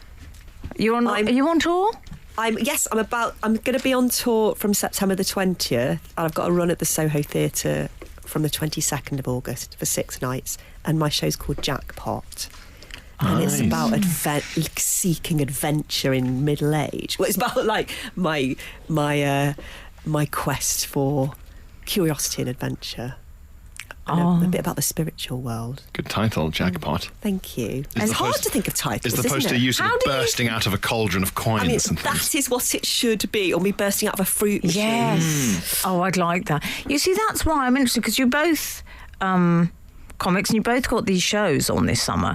Are you on tour? I'm going to be on tour from September the 20th, and I've got a run at the Soho Theatre from the 22nd of August for 6 nights, and my show's called Jackpot. And it's about seeking adventure in middle age. Well, it's about like my quest for curiosity and adventure. And a bit about the spiritual world. Good title, Jackpot. Thank you. Is It's the hard post- to think of titles, Is the poster isn't it? you sort of bursting out of a cauldron of coins I mean, and things? that is what it should be, or me bursting out of a fruit machine. Yes. Oh, I'd like that. You see, that's why I'm interested, because you're both comics and you both got these shows on this summer.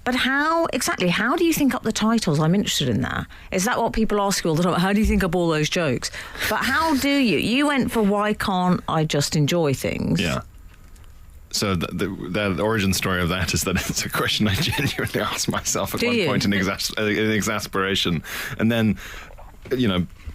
But how do you think up the titles? I'm interested in that. Is that what people ask you all the time? How do you think up all those jokes? But how do you? You went for Why Can't I Just Enjoy Things? Yeah. So the origin story of that is that it's a question I genuinely asked myself at one point in exasperation. And then,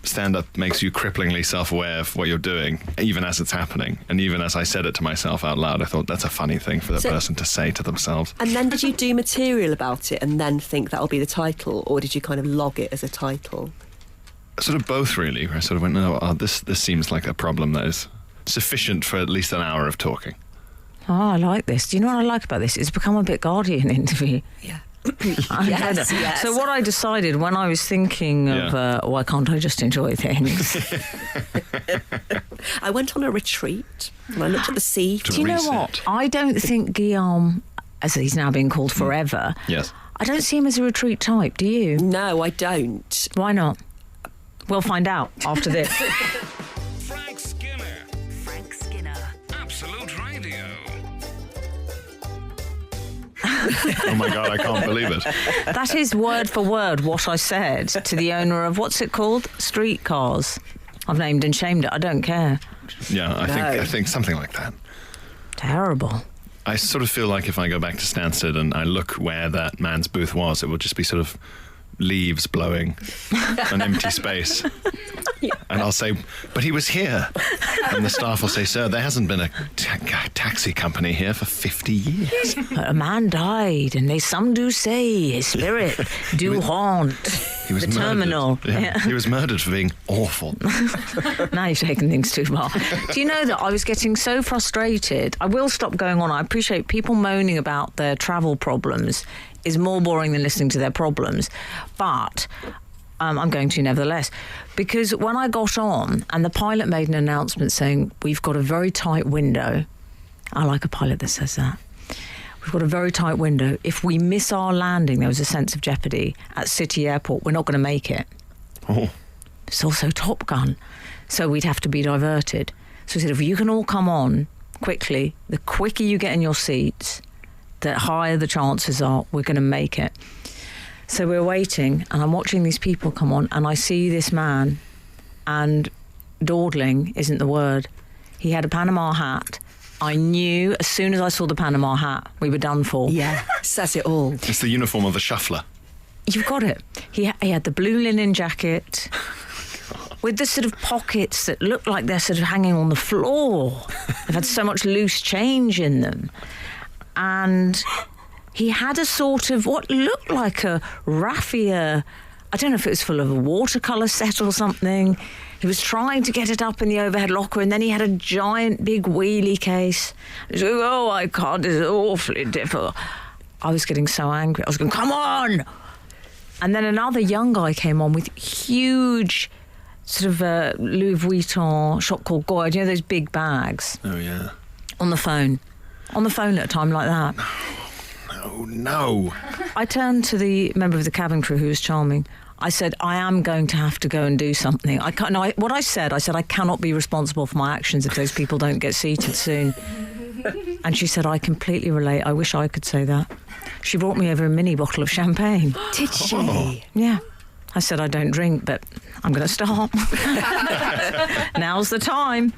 stand-up makes you cripplingly self-aware of what you're doing, even as it's happening. And even as I said it to myself out loud, I thought that's a funny thing for the person to say to themselves. And then did you do material about it and then think that'll be the title, or did you kind of log it as a title? Sort of both, really. I sort of went, this seems like a problem that is sufficient for at least an hour of talking. Oh, I like this. Do you know what I like about this? It's become a bit Guardian interview. Yeah. Yes. So what I decided when I was thinking of why can't I just enjoy things? I went on a retreat and I looked at the sea. Do you know what? I don't think Guillaume, as he's now being called forever, Yes. I don't see him as a retreat type, do you? No, I don't. Why not? We'll find out after this. Frank Skinner. Frank Skinner. Absolute Radio. Oh my God, I can't believe it. That is word for word what I said to the owner of, what's it called? Streetcars. I've named and shamed it. I don't care. Yeah, I think something like that. Terrible. I sort of feel like if I go back to Stansted and I look where that man's booth was, it will just be sort of leaves blowing, an empty space. And I'll say, but he was here. And the staff will say, sir, there hasn't been a taxi company here for 50 years. A man died, and some do say his spirit do haunt He was the murdered. terminal. Yeah. He was murdered for being awful. Now you've taken things too far. Do you know that I was getting so frustrated? I will stop going on. I appreciate people moaning about their travel problems is more boring than listening to their problems. But I'm going to nevertheless. Because when I got on and the pilot made an announcement saying, we've got a very tight window. I like a pilot that says that. We've got a very tight window. If we miss our landing, there was a sense of jeopardy at City Airport. We're not going to make it. Oh. It's also Top Gun. So we'd have to be diverted. So he said, if you can all come on quickly, the quicker you get in your seats, the higher the chances are we're going to make it. So we're waiting, and I'm watching these people come on, and I see this man, and dawdling isn't the word. He had a Panama hat. I knew as soon as I saw the Panama hat, we were done for. Yeah, says it all. It's the uniform of the shuffler. You've got it. He had the blue linen jacket with the sort of pockets that look like they're sort of hanging on the floor. They've had so much loose change in them. And he had a sort of what looked like a raffia. I don't know if it was full of a watercolour set or something. He was trying to get it up in the overhead locker, and then he had a giant big wheelie case. He's like, oh, I can't, it's awfully difficult. I was getting so angry. I was going, come on! And then another young guy came on with huge sort of Louis Vuitton shop called Goya, you know, those big bags. Oh, yeah. On the phone at a time like that. Oh, no. I turned to the member of the cabin crew who was charming. I said, I am going to have to go and do something. What I said, I cannot be responsible for my actions if those people don't get seated soon. And she said, I completely relate. I wish I could say that. She brought me over a mini bottle of champagne. Did she? Oh. Yeah. I said, I don't drink, but I'm going to start. Now's the time.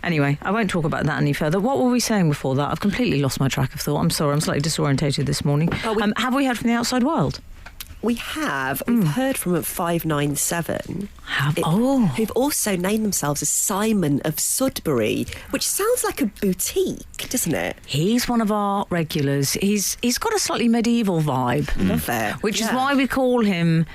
Anyway, I won't talk about that any further. What were we saying before that? I've completely lost my track of thought. I'm sorry, I'm slightly disorientated this morning. Have we heard from the outside world? We have. We've heard from 597. Who've also named themselves as Simon of Sudbury, which sounds like a boutique, doesn't it? He's one of our regulars. He's got a slightly medieval vibe. Love it. Which is why we call him...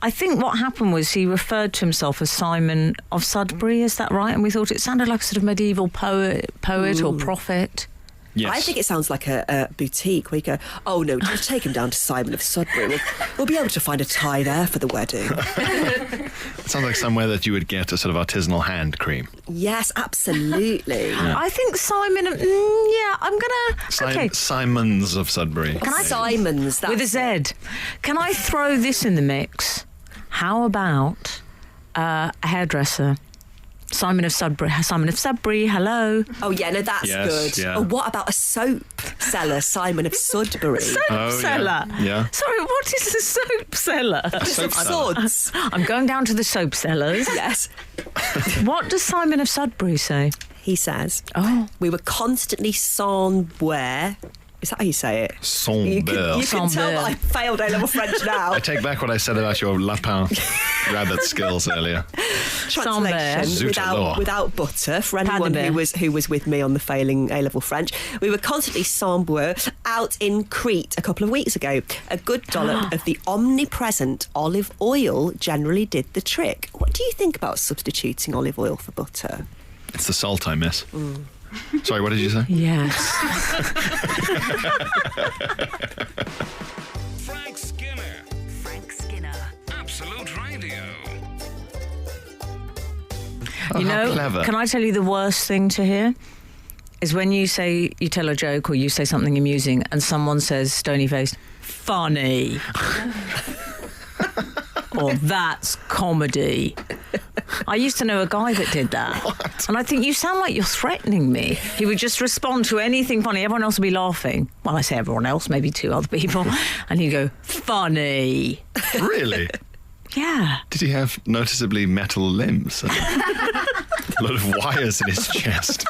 I think what happened was he referred to himself as Simon of Sudbury, is that right? And we thought it sounded like a sort of medieval poet or prophet. Yes. I think it sounds like a boutique where you go, oh no, just take him down to Simon of Sudbury. We'll be able to find a tie there for the wedding. It sounds like somewhere that you would get a sort of artisanal hand cream. Yes, absolutely. Yeah. I think Simon... I'm going to... Okay. Simons of Sudbury. Simons. That's With a Z. Can I throw this in the mix? How about a hairdresser? Simon of Sudbury, hello. Oh, yeah, no, that's good. Yeah. Oh, what about a soap seller, Simon of Sudbury? Soap seller? Yeah. Sorry, what is a soap seller? Soap seller. Suds. I'm going down to the soap sellers. Yes. What does Simon of Sudbury say? He says, Oh. we were constantly somewhere. Is that how you say it? You can tell that I failed A-level French now. I take back what I said about your lapin rabbit skills earlier. Translation without butter for anyone who was with me on the failing A-level French. We were constantly somewhere out in Crete a couple of weeks ago. A good dollop of the omnipresent olive oil generally did the trick. What do you think about substituting olive oil for butter? It's the salt I miss. Sorry, what did you say? Yes. Frank Skinner. Absolute Radio. You know, clever. Can I tell you the worst thing to hear? Is when you tell a joke or you say something amusing and someone says, stony-faced, funny. Or that's comedy. I used to know a guy that did that. What? And I think, you sound like you're threatening me. He would just respond to anything funny. Everyone else would be laughing. Well, I say everyone else, maybe two other people. And he'd go, funny. Really? Yeah. Did he have noticeably metal limbs? A lot of wires in his chest.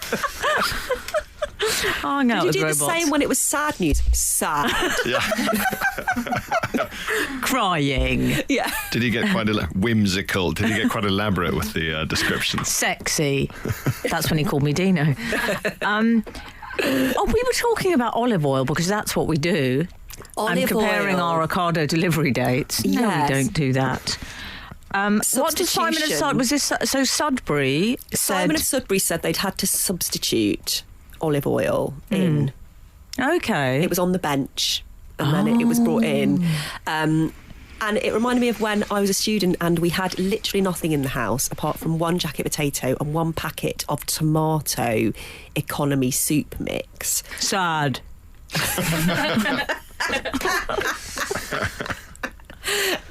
Hung out Did you do with the robots. same when it was sad news? Sad. Yeah. Crying. Yeah. Did he get quite whimsical? Did he get quite elaborate with the descriptions? Sexy. That's when he called me Dino. We were talking about olive oil because that's what we do. I'm comparing our Ocado delivery dates. No, Yes. we don't do that. What did Simon of Sudbury... Was this... So Sudbury said... Simon of Sudbury said they'd had to substitute olive oil in. Okay. It was on the bench and then it was brought in. And it reminded me of when I was a student and we had literally nothing in the house apart from one jacket potato and one packet of tomato economy soup mix. Sad.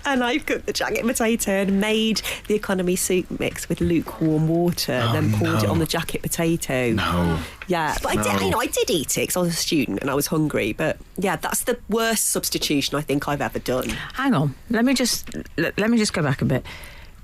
And I cooked the jacket potato and made the economy soup mix with lukewarm water and then poured it on the jacket potato. No. Yeah, but I did eat it because I was a student and I was hungry. But yeah, that's the worst substitution I think I've ever done. Hang on. Let me just go back a bit.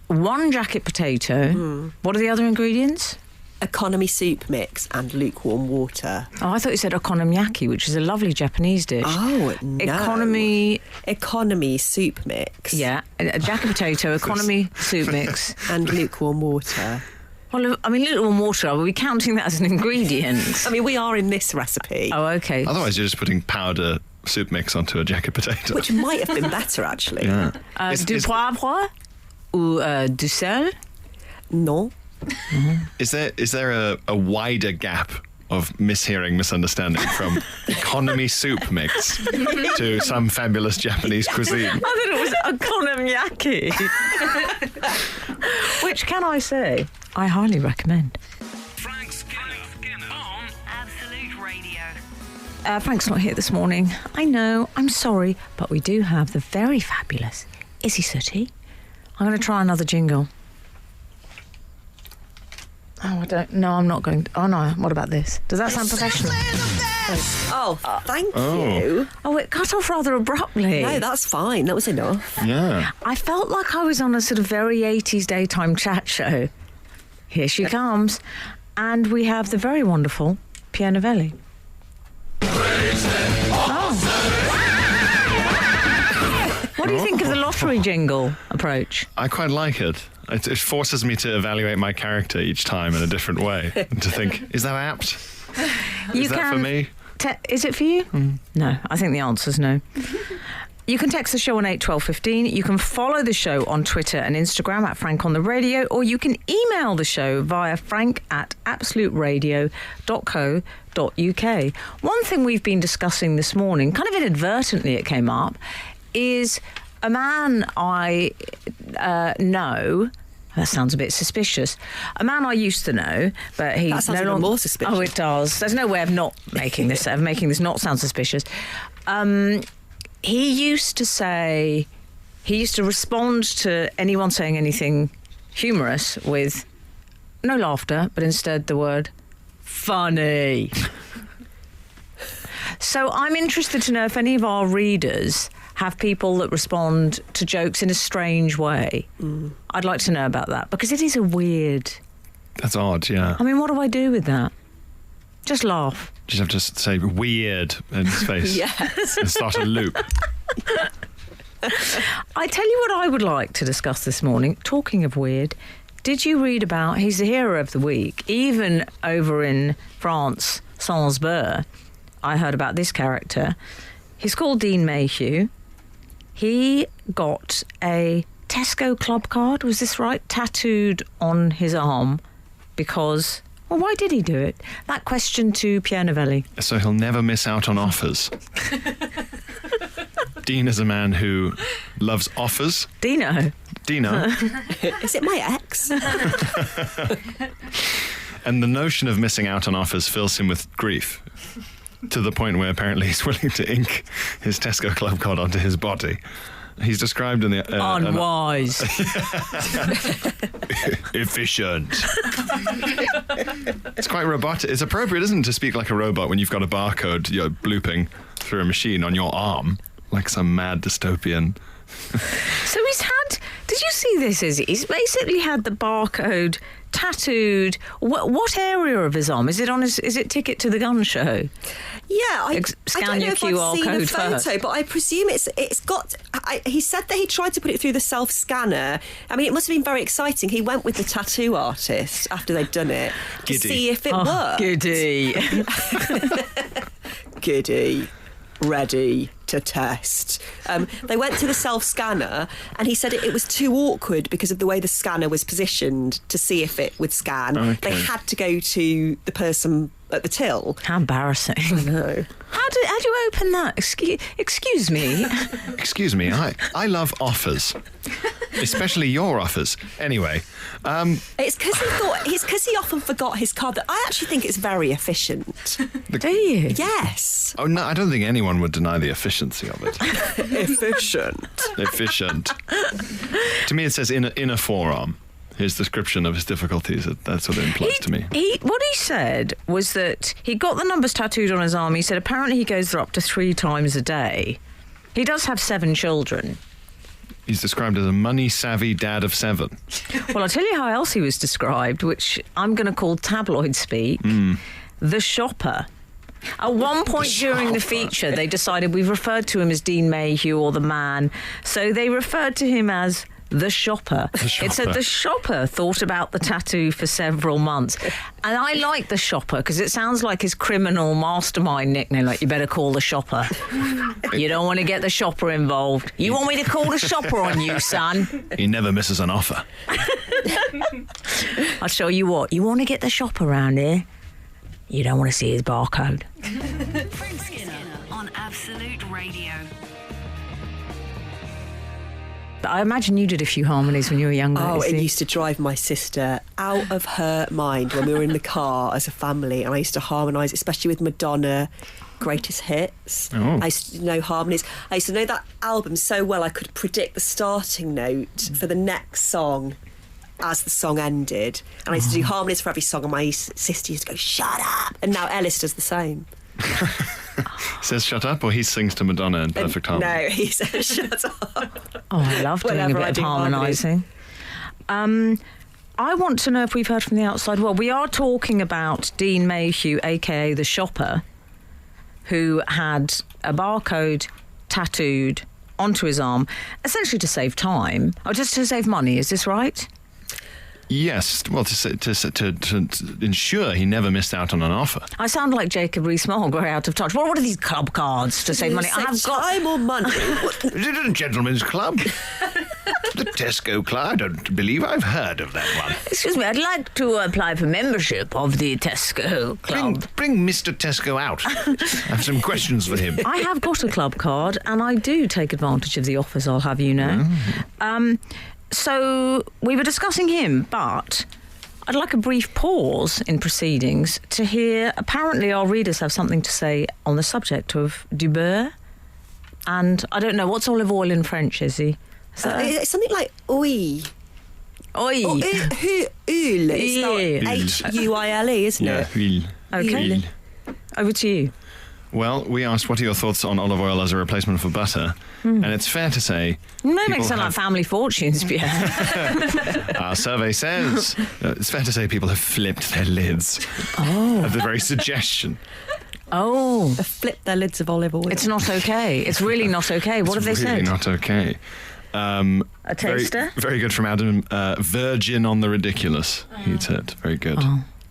One jacket potato. What are the other ingredients? Economy soup mix and lukewarm water. Oh, I thought you said okonomiyaki, which is a lovely Japanese dish. Oh, no. Economy soup mix. Yeah, a jacket potato, economy soup mix. And lukewarm water. Well, I mean, lukewarm water, are we counting that as an ingredient? I mean, we are in this recipe. Oh, okay. Otherwise, you're just putting powder soup mix onto a jacket potato. Which might have been better, actually. Yeah. Du poivre ou du sel? No. Is there a wider gap of mishearing, misunderstanding from economy soup mix to some fabulous Japanese cuisine? I thought it was okonomiyaki. Which, can I say, I highly recommend. Frank Skinner on Absolute Radio. Frank's not here this morning. I know, I'm sorry, but we do have the very fabulous Izzy Suttie. I'm going to try another jingle. Oh, I don't... No, I'm not going to... Oh, no. What about this? Does that sound professional? Oh, thank you. Oh, it cut off rather abruptly. No, that's fine. That was enough. Yeah. I felt like I was on a sort of very 80s daytime chat show. Here she comes. And we have the very wonderful Pierre Novellie. What do you think of the lottery jingle approach? I quite like it. It forces me to evaluate my character each time in a different way and to think, is that apt? Is that for me? Is it for you? No, I think the answer's no. You can text the show on 81215. You can follow the show on Twitter and Instagram at Frank on the Radio, or you can email the show via frank@absoluteradio.co.uk. One thing we've been discussing this morning, kind of inadvertently it came up, is a man I know. That sounds a bit suspicious. A man I used to know, but he's That sounds no even longer more suspicious. Oh, it does. There's no way of not making this not sound suspicious. He used to respond to anyone saying anything humorous with no laughter, but instead the word funny. So I'm interested to know if any of our readers have people that respond to jokes in a strange way. I'd like to know about that, because it is a weird... That's odd, yeah. I mean, what do I do with that? Just laugh. Just have to say weird in his face. Yes. And start a loop. I tell you what I would like to discuss this morning. Talking of weird, did you read about... He's the hero of the week. Even over in France, Salzburg, I heard about this character. He's called Dean Mayhew. He got a Tesco Clubcard, was this right, tattooed on his arm because... Well, why did he do it? That question to Pierre Novellie. So he'll never miss out on offers. Dean is a man who loves offers. Dino. Is it my ex? And the notion of missing out on offers fills him with grief. To the point where apparently he's willing to ink his Tesco Clubcard onto his body. He's described in the... Unwise. Efficient. It's quite robotic. It's appropriate, isn't it, to speak like a robot when you've got a barcode you're blooping through a machine on your arm, like some mad dystopian... So he's had... Did you see this, Izzy? He's basically had the barcode tattooed... What area of his arm? Is it on his... Is it ticket to the gun show? Yeah, I Scan don't know your if QR I've seen code the photo, first. but I presume it's got... he said that he tried to put it through the self-scanner. I mean, it must have been very exciting. He went with the tattoo artist after they'd done it to Giddy. see if it worked. Giddy. Giddy. Ready to test. They went to the self-scanner and he said it was too awkward because of the way the scanner was positioned to see if it would scan. Okay. They had to go to the person at the till. How embarrassing. No. How do you open that? Excuse me. Excuse me, I love offers. Especially your offers. Anyway, It's because he often forgot his card. That I actually think it's very efficient. Do you? Yes. oh no, I don't think anyone would deny the efficiency of it. Efficient. Efficient. To me, it says in a forearm. His description of his difficulties, that's what it implies to me. What he said was that he got the numbers tattooed on his arm. He said apparently he goes there up to 3 times a day. He does have 7 children. He's described as a money-savvy dad of 7. Well, I'll tell you how else he was described, which I'm going to call tabloid speak, the shopper. At one point during the feature, they decided we've referred to him as Dean Mayhew or the man, so they referred to him as The Shopper. It said the shopper thought about the tattoo for several months. And I like the shopper because it sounds like his criminal mastermind nickname, like you better call the shopper. You don't want to get the shopper involved. You want me to call the shopper on you, son? He never misses an offer. I'll show you what. You want to get the shopper around here? You don't want to see his barcode. Frank Skinner on Absolute Radio. I imagine you did a few harmonies when you were younger. Oh, it Izzy. used to drive my sister out of her mind when we were in the car as a family, and I used to harmonise, especially with Madonna, greatest hits. Oh. I used to know harmonies. I used to know that album so well I could predict the starting note for the next song as the song ended. And I used to do harmonies for every song, and my sister used to go, "Shut up!" And now Ellis does the same. Says shut up, or he sings to Madonna in perfect harmony? No, he says, "Shut up." Oh, I love doing a Whenever I bit of do harmonies. harmonising. I want to know if we've heard from the outside world. We are talking about Dean Mayhew, a.k.a. The Shopper, who had a barcode tattooed onto his arm, essentially to save time, or just to save money. Is this right? Yes, well, to ensure he never missed out on an offer. I sound like Jacob Rees-Mogg, very out of touch. Well, what are these club cards to save money? Save time or money. Is it a gentleman's club? The Tesco Club? I don't believe I've heard of that one. Excuse me, I'd like to apply for membership of the Tesco Club. Bring Mr. Tesco out. I have some questions for him. I have got a club card, and I do take advantage of the offers, I'll have you know. So we were discussing him, but I'd like a brief pause in proceedings to hear, apparently our readers have something to say on the subject of du beurre. And I don't know, what's olive oil in French, is he? It's something like oil. Oi. Oil. It's Yeah. Huile, isn't it? Huile. Okay. Huile. Over to you. Well, we asked what are your thoughts on olive oil as a replacement for butter, and it's fair to say They people make sound like have- family fortunes, Pierre. our survey says it's fair to say people have flipped their lids at the very suggestion. Oh, They flip their lids of olive oil. it's not okay. It's really not okay. What have they It's really said? not okay. A taster? Very good from Adam. Virgin on the ridiculous, he said. Very good.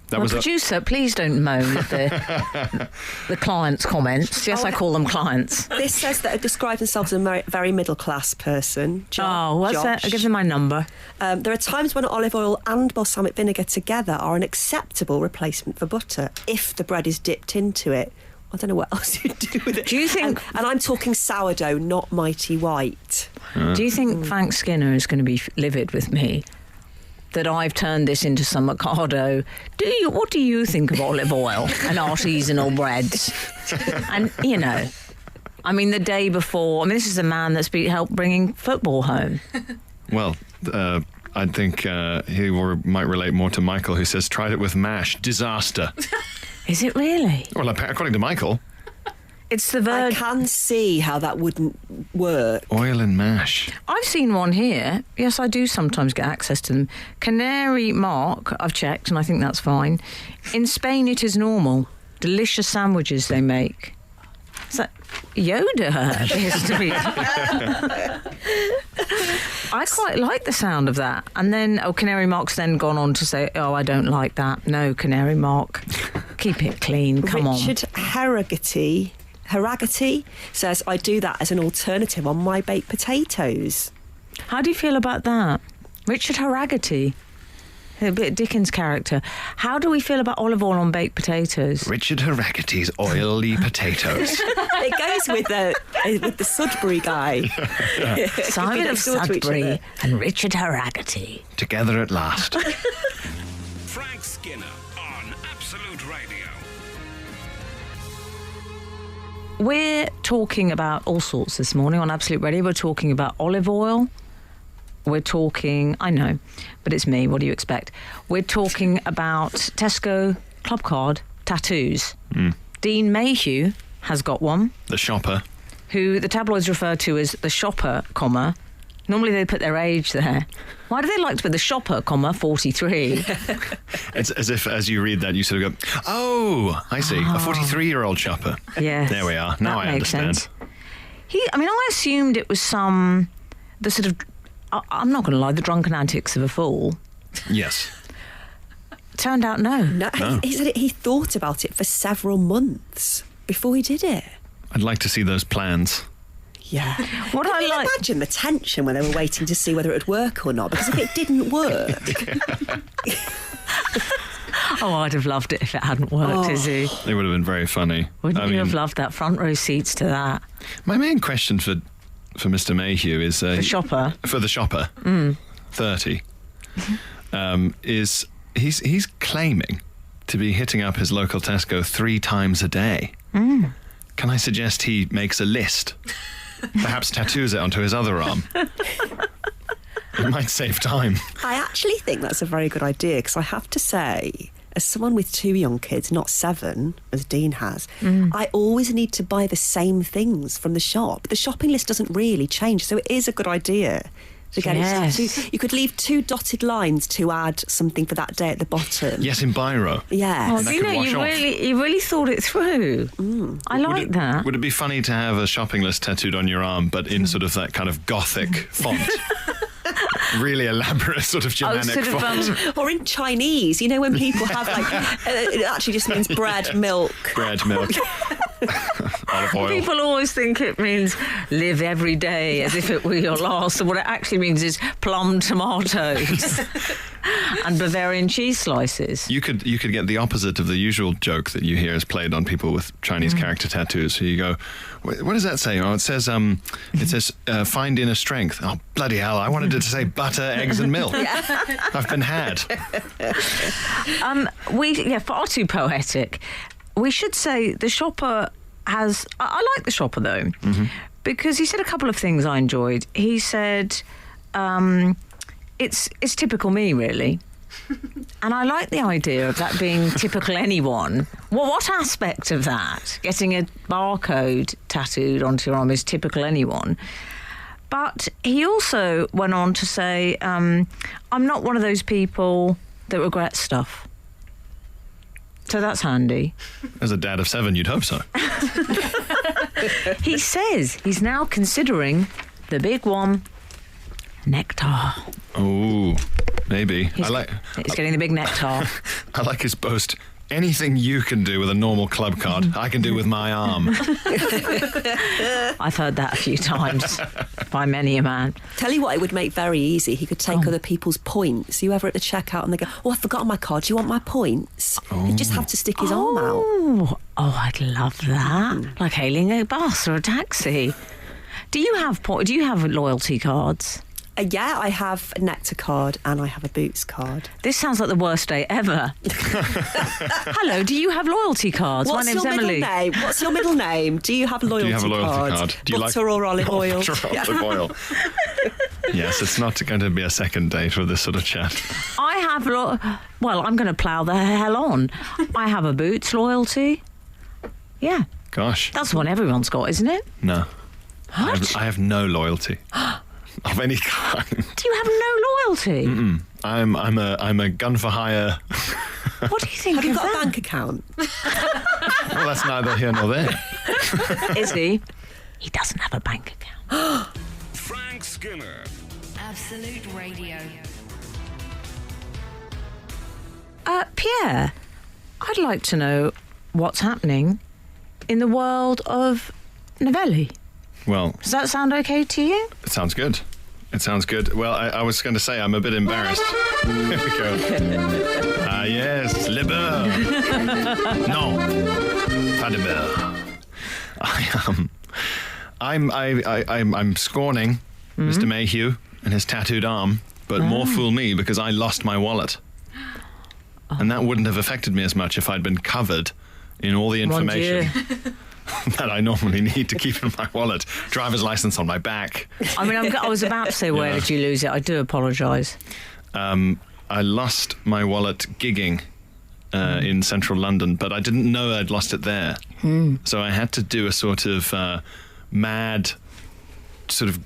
That Well, was producer, please don't moan at the clients' comments. Yes, I call them clients. This says that they describe themselves as a very middle-class person. Oh, what's that? Josh. Give them my number. There are times when olive oil and balsamic vinegar together are an acceptable replacement for butter if the bread is dipped into it. I don't know what else you'd do with it. Do you think- And I'm talking sourdough, not mighty white. Do you think Frank Skinner is going to be livid with me that I've turned this into some Mikado? What do you think of olive oil and artisanal breads? And, you know, I mean, the day before, I mean, this is a man that's helped bringing football home. Well, I think he might relate more to Michael, who says, tried it with mash. Disaster. Is it really? Well, according to Michael, It's the I verge. can see how that wouldn't work. oil and mash. I've seen one here. Yes, I do sometimes get access to them. Canary Mark, I've checked, and I think that's fine. In Spain, it is normal. Delicious sandwiches they make. Is that Yoda appears to be? I quite like the sound of that. And then, Canary Mark's then gone on to say, I don't like that. No, Canary Mark. Keep it clean. Come on. Richard Haragati says, I do that as an alternative on my baked potatoes. How do you feel about that? Richard Haragati. A bit of Dickens' character. How do we feel about olive oil on baked potatoes? Richard Haragati's oily potatoes. It goes with the Sudbury guy. Simon of next door to each Sudbury other. and Richard Haragati. Together at last. Frank Skinner on Absolute Radio. We're talking about all sorts this morning on Absolute Radio. We're talking about olive oil. We're talking, I know, but it's me. What do you expect? We're talking about Tesco Clubcard tattoos. Dean Mayhew has got one, The shopper. who the tabloids refer to as the shopper, comma. Normally they put their age there. Why do they like to put the shopper, comma, 43? It's as if, as you read that, you sort of go, oh, I see, a 43-year-old shopper. Yes. There we are. Now That I makes understand. sense. I assumed it was the sort of I'm not going to lie, the drunken antics of a fool. Yes. Turned out no. No, he said he thought about it for several months before he did it. I'd like to see those plans. Yeah. What Can I you like. imagine the tension when they were waiting to see whether it would work or not? Because if it didn't work, Oh, I'd have loved it if it hadn't worked, Izzy. It would have been very funny. Wouldn't you have loved that front row seats to that? My main question for Mr. Mayhew is... The shopper. For the shopper, 30, is he's claiming to be hitting up his local Tesco 3 times a day. Can I suggest he makes a list? Perhaps tattoos it onto his other arm. It might save time. I actually think that's a very good idea, because I have to say, as someone with 2 young kids, not 7, as Dean has, I always need to buy the same things from the shop. The shopping list doesn't really change, so it is a good idea to get Yes. it tattooed. You could leave 2 dotted lines to add something for that day at the bottom. Yes, in biro. Yes. Oh, that you could know, wash you off. really thought it through. I like that. Would it be funny to have a shopping list tattooed on your arm, but in sort of that kind of gothic font? Really elaborate sort of Germanic sort of, font. Or in Chinese, you know, when people have it actually just means bread, milk. Bread, milk, olive oil. People always think it means live every day as if it were your last, and what it actually means is plum tomatoes and Bavarian cheese slices. You could get the opposite of the usual joke that you hear is played on people with Chinese character tattoos. So you go, what does that say? Oh, it says find inner strength. Oh, bloody hell! I wanted it to say butter, eggs, and milk. I've been had. Far too poetic. We should say the shopper has. I like the shopper though, because he said a couple of things I enjoyed. He said, "It's typical me, really." And I like the idea of that being typical anyone. Well, what aspect of that, getting a barcode tattooed onto your arm, is typical anyone? But he also went on to say, I'm not one of those people that regrets stuff. So that's handy. As a dad of 7, you'd hope so. He says he's now considering the big one, nectar. Oh, maybe. He's getting the big nectar. I like his boast. Anything you can do with a normal club card, I can do with my arm. I've heard that a few times by many a man. Tell you what, it would make very easy. He could take other people's points. You ever at the checkout and they go, "Oh, I've forgotten my card. Do you want my points?" He'd just have to stick his arm out. Oh, I'd love that. Like hailing a bus or a taxi. Do you have loyalty cards? Yeah, I have a Nectar card and I have a Boots card. This sounds like the worst day ever. Hello, do you have loyalty cards? What's My name's your Emily. middle name? What's your middle name? Do you have a loyalty card? Do you Butter or olive oil? Butter or olive oil. Yes, it's not going to be a second date with this sort of chat. I have well, I'm going to plough the hell on. I have a Boots loyalty. Yeah, Gosh. that's one everyone's got, isn't it? No. What? I have no loyalty. Of any kind. Do you have no loyalty? I'm a gun for hire. What do you think Have you of got a that? bank account? Well, that's neither here nor there. Is he? He doesn't have a bank account. Frank Skinner. Absolute Radio. Pierre, I'd like to know what's happening in the world of Novellie. Well, Does that sound okay to you? it sounds good. It sounds good. Well, I was going to say I'm a bit embarrassed. Here we go. Yes, le beurre. No, pas de beurre. I'm scorning Mr. Mayhew and his tattooed arm, but more fool me because I lost my wallet. And that wouldn't have affected me as much if I'd been covered in all the Mon Dieu. information that I normally need to keep in my wallet. Driver's license on my back. I mean, I was about to say, where did you lose it? I do apologise. I lost my wallet gigging in central London, but I didn't know I'd lost it there. So I had to do a sort of mad sort of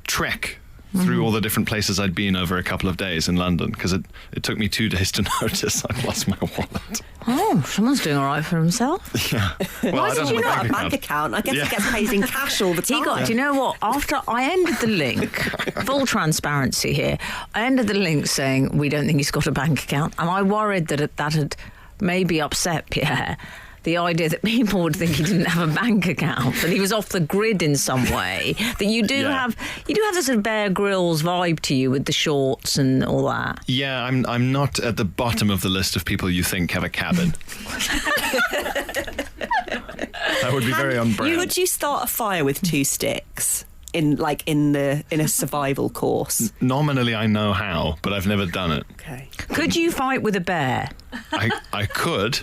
trek through all the different places I'd been over a couple of days in London, because it took me 2 days to notice I'd lost my wallet. Oh, someone's doing all right for himself. Yeah. Well, Why I don't did you have not have a bank account? I guess he gets paid in cash all the time. Do you know what? After I ended the link, full transparency here, I ended the link saying we don't think he's got a bank account, and I worried that had maybe upset Pierre. The idea that people would think he didn't have a bank account, that he was off the grid in some way. That you do have this sort of Bear Grylls vibe to you with the shorts and all that. Yeah, I'm not at the bottom of the list of people you think have a cabin. That would be very on brand. Would you start a fire with 2 sticks in a survival course? Nominally, I know how, but I've never done it. Okay. Could you fight with a bear? I could.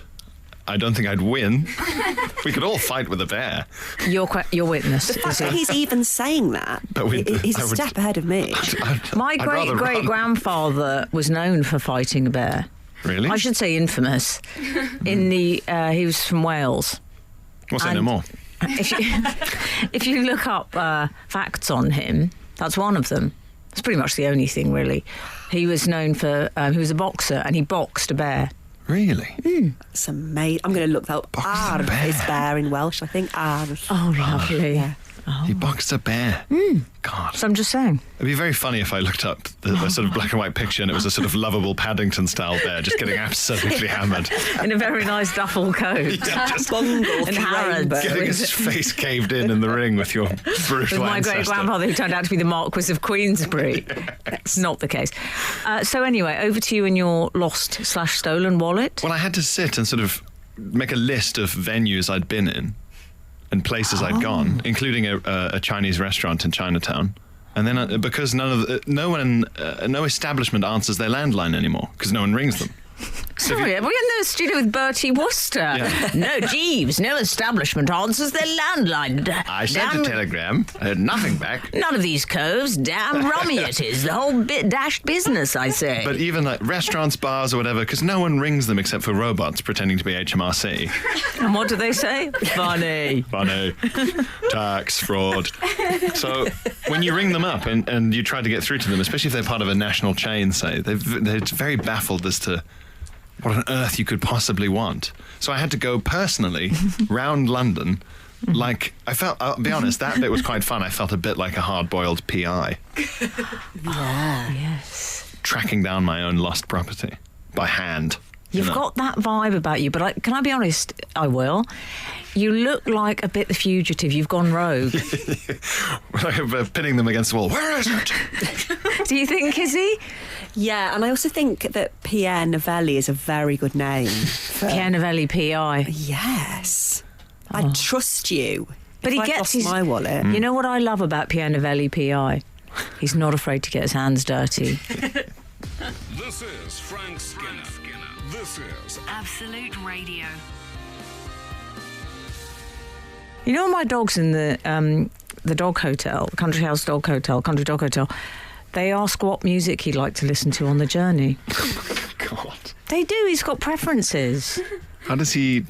I don't think I'd win. We could all fight with a bear. Your witness. The fact that he's even saying that, But he's a step ahead of me. My I'd rather great run. grandfather was known for fighting a bear. Really? I should say infamous. He was from Wales. What's that And- no more? If you look up facts on him, that's one of them. It's pretty much the only thing, really. He was known for, he was a boxer and he boxed a bear. Really? It's amazing. I'm going to look that up. Boxed a Arf bear. is bear in Welsh, I think. Arf. Oh, lovely. Yeah. He boxed a bear. God. So I'm just saying. It'd be very funny if I looked up the sort of black and white picture and it was a sort of lovable Paddington-style bear just getting absolutely hammered. In a very nice duffel coat. Just Bungle And through Harrods. rainbow. getting his face caved in the ring with your brutal With my ancestor. great-grandfather who turned out to be the Marquis of Queensbury. It's not the case. So anyway, over to you and your lost/stolen wallet. Well, I had to sit and sort of make a list of venues I'd been in and places I'd gone, including a Chinese restaurant in Chinatown. And then because no establishment answers their landline anymore because no one rings them. Sorry, we're in the studio with Bertie Wooster. Yeah. No, Jeeves, no establishment answers their landline. I sent a telegram. I heard nothing back. None of these coves. Damn rummy it is. The whole dashed business, I say. But even like restaurants, bars, or whatever, because no one rings them except for robots pretending to be HMRC. And what do they say? Funny. Funny. Tax, fraud. So when you ring them up and you try to get through to them, especially if they're part of a national chain, say, they're very baffled as to what on earth you could possibly want. So I had to go personally round London. Like, I'll be honest, that bit was quite fun. I felt a bit like a hard-boiled PI. Yes. Tracking down my own lost property by hand. You've got that vibe about you, but can I be honest? I will. You look like a bit the fugitive. You've gone rogue. Pinning them against the wall. Where is it? Do you think, is he? Yeah, and I also think that Pierre Novellie is a very good name. Pierre Novellie, PI. Yes. I trust you. But If he I'd gets lost his... my wallet. You know what I love about Pierre Novellie, PI? He's not afraid to get his hands dirty. This is Frank Skinner. This is Absolute Radio. You know, my dogs in the dog hotel, Country Dog Hotel, they ask what music he'd like to listen to on the journey. God. They do. He's got preferences. How does he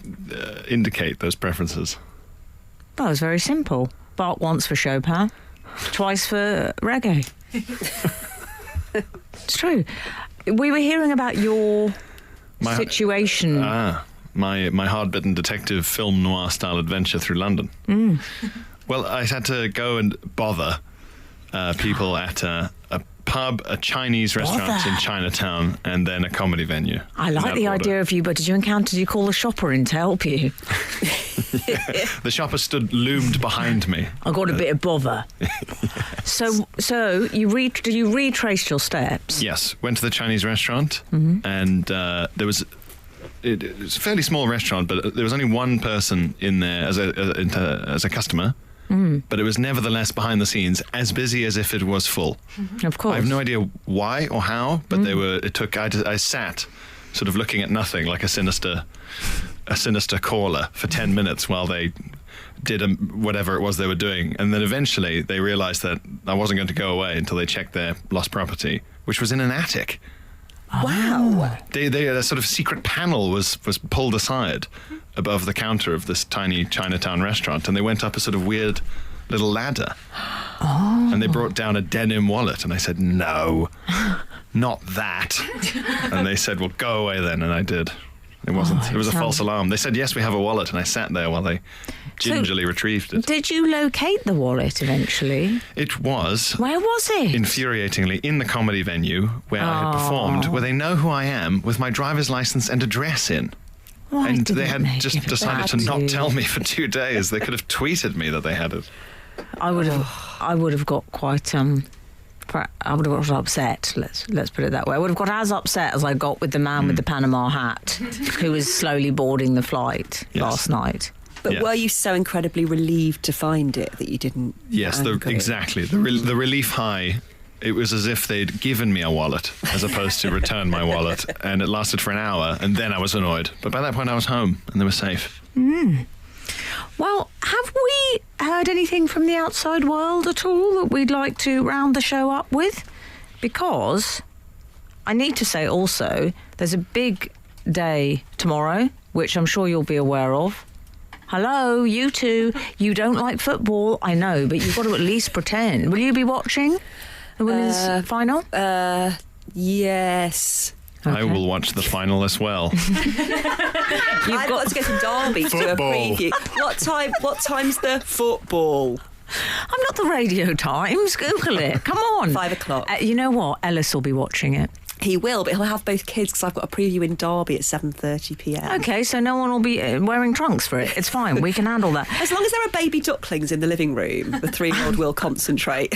indicate those preferences? Well, it's very simple. Bark once for Chopin, twice for reggae. It's true. We were hearing about your situation. My hard-bitten detective film noir style adventure through London. Well, I had to go and bother people at a pub, a Chinese restaurant in Chinatown, and then a comedy venue. I like the idea of you, but did you call the shopper in to help you? The shopper loomed behind me. I got a bit of bother. So did you retrace your steps? Yes, went to the Chinese restaurant, and there was... It was a fairly small restaurant, but there was only one person in there as a customer. But it was nevertheless behind the scenes as busy as if it was full. Of course. I have no idea why or how, but I sat sort of looking at nothing like a sinister caller for 10 minutes while they did whatever it was they were doing. And then eventually they realized that I wasn't going to go away until they checked their lost property, which was in an attic. Wow. A sort of secret panel was pulled aside above the counter of this tiny Chinatown restaurant, and they went up a sort of weird little ladder. Oh. And they brought down a denim wallet, and I said, no, not that. And they said, well, go away then, and I did. It wasn't. It was a false alarm. They said, yes, we have a wallet, and I sat there while they gingerly retrieved it. Did you locate the wallet eventually? It was. Where was it? Infuriatingly, in the comedy venue where I had performed, where they know who I am with my driver's license and address in. Why and did they had just decided to not tell me for 2 days. They could have tweeted me that they had it. I would have got quite I would have got upset. Let's put it that way. I would have got as upset as I got with the man with the Panama hat, who was slowly boarding the flight last night. But were you so incredibly relieved to find it that you didn't? Yes, exactly. The relief high. It was as if they'd given me a wallet as opposed to return my wallet, and it lasted for an hour, and then I was annoyed. But by that point, I was home, and they were safe. Well, have we heard anything from the outside world at all that we'd like to round the show up with? Because I need to say also, there's a big day tomorrow, which I'm sure you'll be aware of. Hello, you two. You don't like football, I know, but you've got to at least pretend. Will you be watching the women's final? Yes. Okay. I will watch the final as well. I've got to go to Derby to do a preview. What time's the football? I'm not the Radio Times. Google it. Come on. 5 o'clock. You know what? Ellis will be watching it. He will, but he'll have both kids because I've got a preview in Derby at 7:30 p.m. Okay, so no one will be wearing trunks for it. It's fine. We can handle that. As long as there are baby ducklings in the living room, the 3-year-old will concentrate.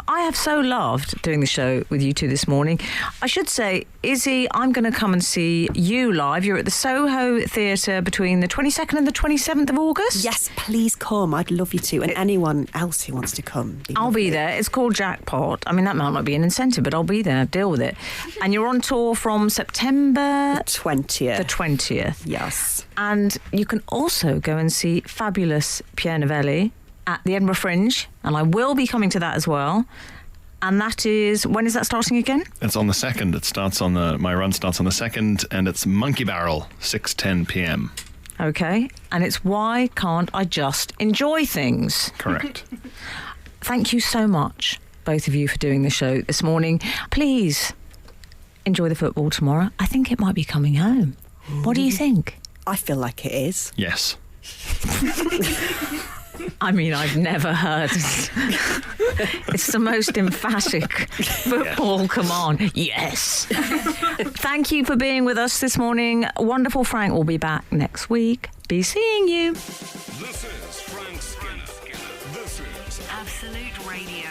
I have so loved doing the show with you two this morning. I should say, Izzy, I'm going to come and see you live. You're at the Soho Theatre between the 22nd and the 27th of August. Yes, please come. I'd love you to. And anyone else who wants to come. I'll be there. It's called Jackpot. I mean, that might not be an incentive, but I'll be there. Deal with it. And you're on tour from September... The 20th. The 20th. Yes. And you can also go and see fabulous Pierre Novellie at the Edinburgh Fringe, and I will be coming to that as well. And that is, when is that starting again? It's on the 2nd. It starts on my run starts on the 2nd, and it's Monkey Barrel, 6:10 p.m. Okay, and it's Why Can't I Just Enjoy Things? Correct. Thank you so much, both of you, for doing the show this morning. Please enjoy the football tomorrow. I think it might be coming home. What do you think? I feel like it is. Yes. I mean, I've never heard. It's the most emphatic football command. Yes. Thank you for being with us this morning. Wonderful Frank will be back next week. Be seeing you. This is Frank Skinner. This is Absolute Radio.